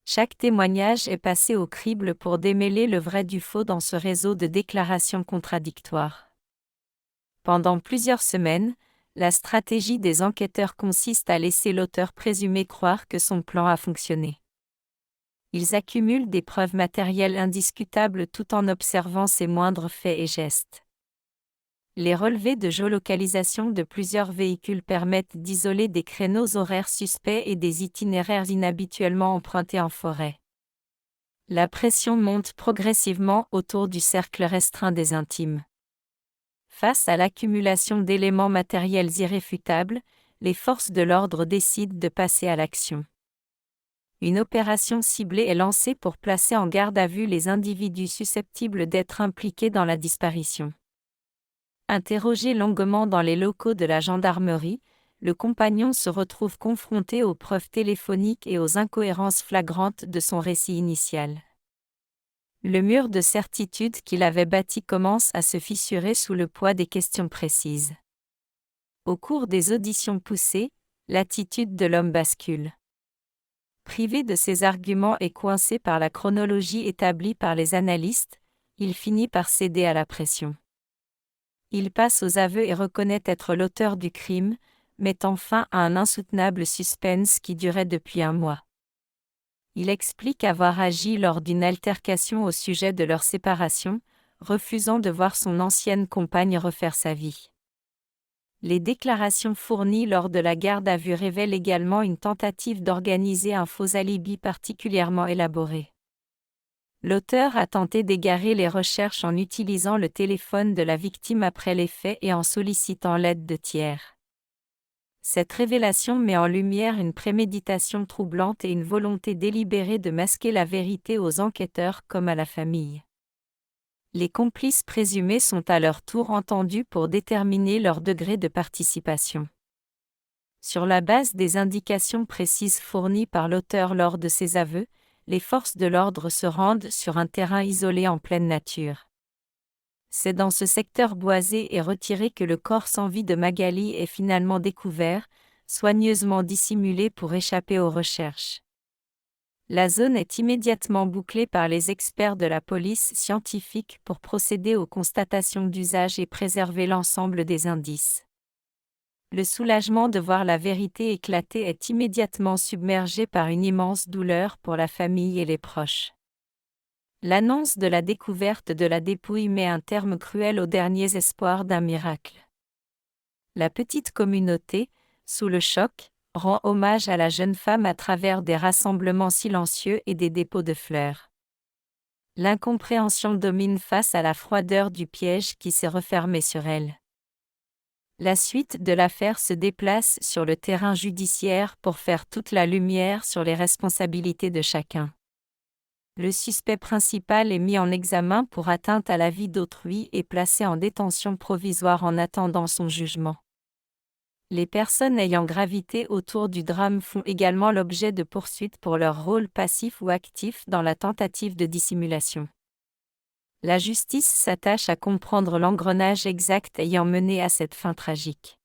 Chaque témoignage est passé au crible pour démêler le vrai du faux dans ce réseau de déclarations contradictoires. Pendant plusieurs semaines, la stratégie des enquêteurs consiste à laisser l'auteur présumé croire que son plan a fonctionné. Ils accumulent des preuves matérielles indiscutables tout en observant ses moindres faits et gestes. Les relevés de géolocalisation de plusieurs véhicules permettent d'isoler des créneaux horaires suspects et des itinéraires inhabituellement empruntés en forêt. La pression monte progressivement autour du cercle restreint des intimes. Face à l'accumulation d'éléments matériels irréfutables, les forces de l'ordre décident de passer à l'action. Une opération ciblée est lancée pour placer en garde à vue les individus susceptibles d'être impliqués dans la disparition. Interrogé longuement dans les locaux de la gendarmerie, le compagnon se retrouve confronté aux preuves téléphoniques et aux incohérences flagrantes de son récit initial. Le mur de certitude qu'il avait bâti commence à se fissurer sous le poids des questions précises. Au cours des auditions poussées, l'attitude de l'homme bascule. Privé de ses arguments et coincé par la chronologie établie par les analystes, il finit par céder à la pression. Il passe aux aveux et reconnaît être l'auteur du crime, mettant fin à un insoutenable suspense qui durait depuis un mois. Il explique avoir agi lors d'une altercation au sujet de leur séparation, refusant de voir son ancienne compagne refaire sa vie. Les déclarations fournies lors de la garde à vue révèlent également une tentative d'organiser un faux alibi particulièrement élaboré. L'auteur a tenté d'égarer les recherches en utilisant le téléphone de la victime après les faits et en sollicitant l'aide de tiers. Cette révélation met en lumière une préméditation troublante et une volonté délibérée de masquer la vérité aux enquêteurs comme à la famille. Les complices présumés sont à leur tour entendus pour déterminer leur degré de participation. Sur la base des indications précises fournies par l'auteur lors de ses aveux, les forces de l'ordre se rendent sur un terrain isolé en pleine nature. C'est dans ce secteur boisé et retiré que le corps sans vie de Magali est finalement découvert, soigneusement dissimulé pour échapper aux recherches. La zone est immédiatement bouclée par les experts de la police scientifique pour procéder aux constatations d'usage et préserver l'ensemble des indices. Le soulagement de voir la vérité éclater est immédiatement submergé par une immense douleur pour la famille et les proches. L'annonce de la découverte de la dépouille met un terme cruel aux derniers espoirs d'un miracle. La petite communauté, sous le choc, rend hommage à la jeune femme à travers des rassemblements silencieux et des dépôts de fleurs. L'incompréhension domine face à la froideur du piège qui s'est refermé sur elle. La suite de l'affaire se déplace sur le terrain judiciaire pour faire toute la lumière sur les responsabilités de chacun. Le suspect principal est mis en examen pour atteinte à la vie d'autrui et placé en détention provisoire en attendant son jugement. Les personnes ayant gravité autour du drame font également l'objet de poursuites pour leur rôle passif ou actif dans la tentative de dissimulation. La justice s'attache à comprendre l'engrenage exact ayant mené à cette fin tragique.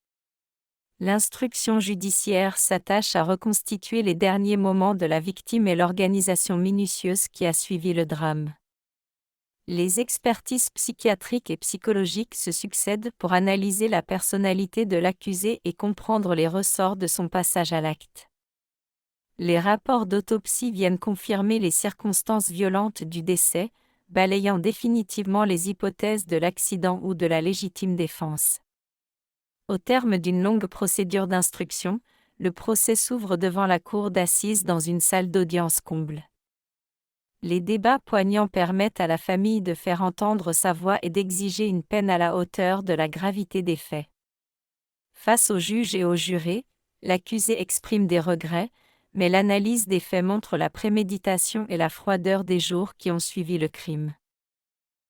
L'instruction judiciaire s'attache à reconstituer les derniers moments de la victime et l'organisation minutieuse qui a suivi le drame. Les expertises psychiatriques et psychologiques se succèdent pour analyser la personnalité de l'accusé et comprendre les ressorts de son passage à l'acte. Les rapports d'autopsie viennent confirmer les circonstances violentes du décès, balayant définitivement les hypothèses de l'accident ou de la légitime défense. Au terme d'une longue procédure d'instruction, le procès s'ouvre devant la cour d'assises dans une salle d'audience comble. Les débats poignants permettent à la famille de faire entendre sa voix et d'exiger une peine à la hauteur de la gravité des faits. Face aux juges et aux jurés, l'accusé exprime des regrets, mais l'analyse des faits montre la préméditation et la froideur des jours qui ont suivi le crime.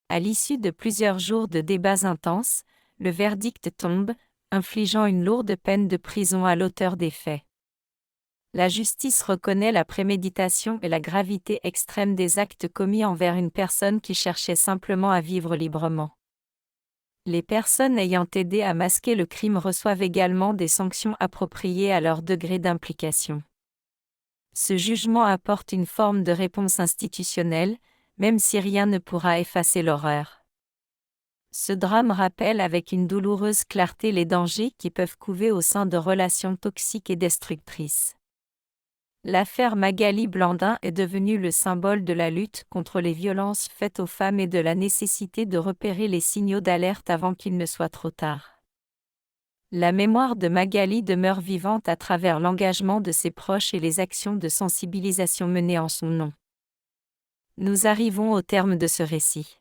À l'issue de plusieurs jours de débats intenses, le verdict tombe, infligeant une lourde peine de prison à l'auteur des faits. La justice reconnaît la préméditation et la gravité extrême des actes commis envers une personne qui cherchait simplement à vivre librement. Les personnes ayant aidé à masquer le crime reçoivent également des sanctions appropriées à leur degré d'implication. Ce jugement apporte une forme de réponse institutionnelle, même si rien ne pourra effacer l'horreur. Ce drame rappelle avec une douloureuse clarté les dangers qui peuvent couver au sein de relations toxiques et destructrices. L'affaire Magali Blandin est devenue le symbole de la lutte contre les violences faites aux femmes et de la nécessité de repérer les signaux d'alerte avant qu'il ne soit trop tard. La mémoire de Magali demeure vivante à travers l'engagement de ses proches et les actions de sensibilisation menées en son nom. Nous arrivons au terme de ce récit.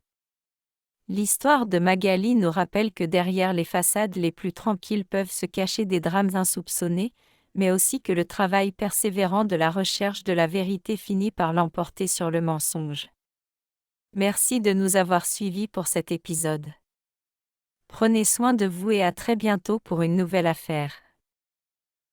L'histoire de Magali nous rappelle que derrière les façades les plus tranquilles peuvent se cacher des drames insoupçonnés, mais aussi que le travail persévérant de la recherche de la vérité finit par l'emporter sur le mensonge. Merci de nous avoir suivis pour cet épisode. Prenez soin de vous et à très bientôt pour une nouvelle affaire.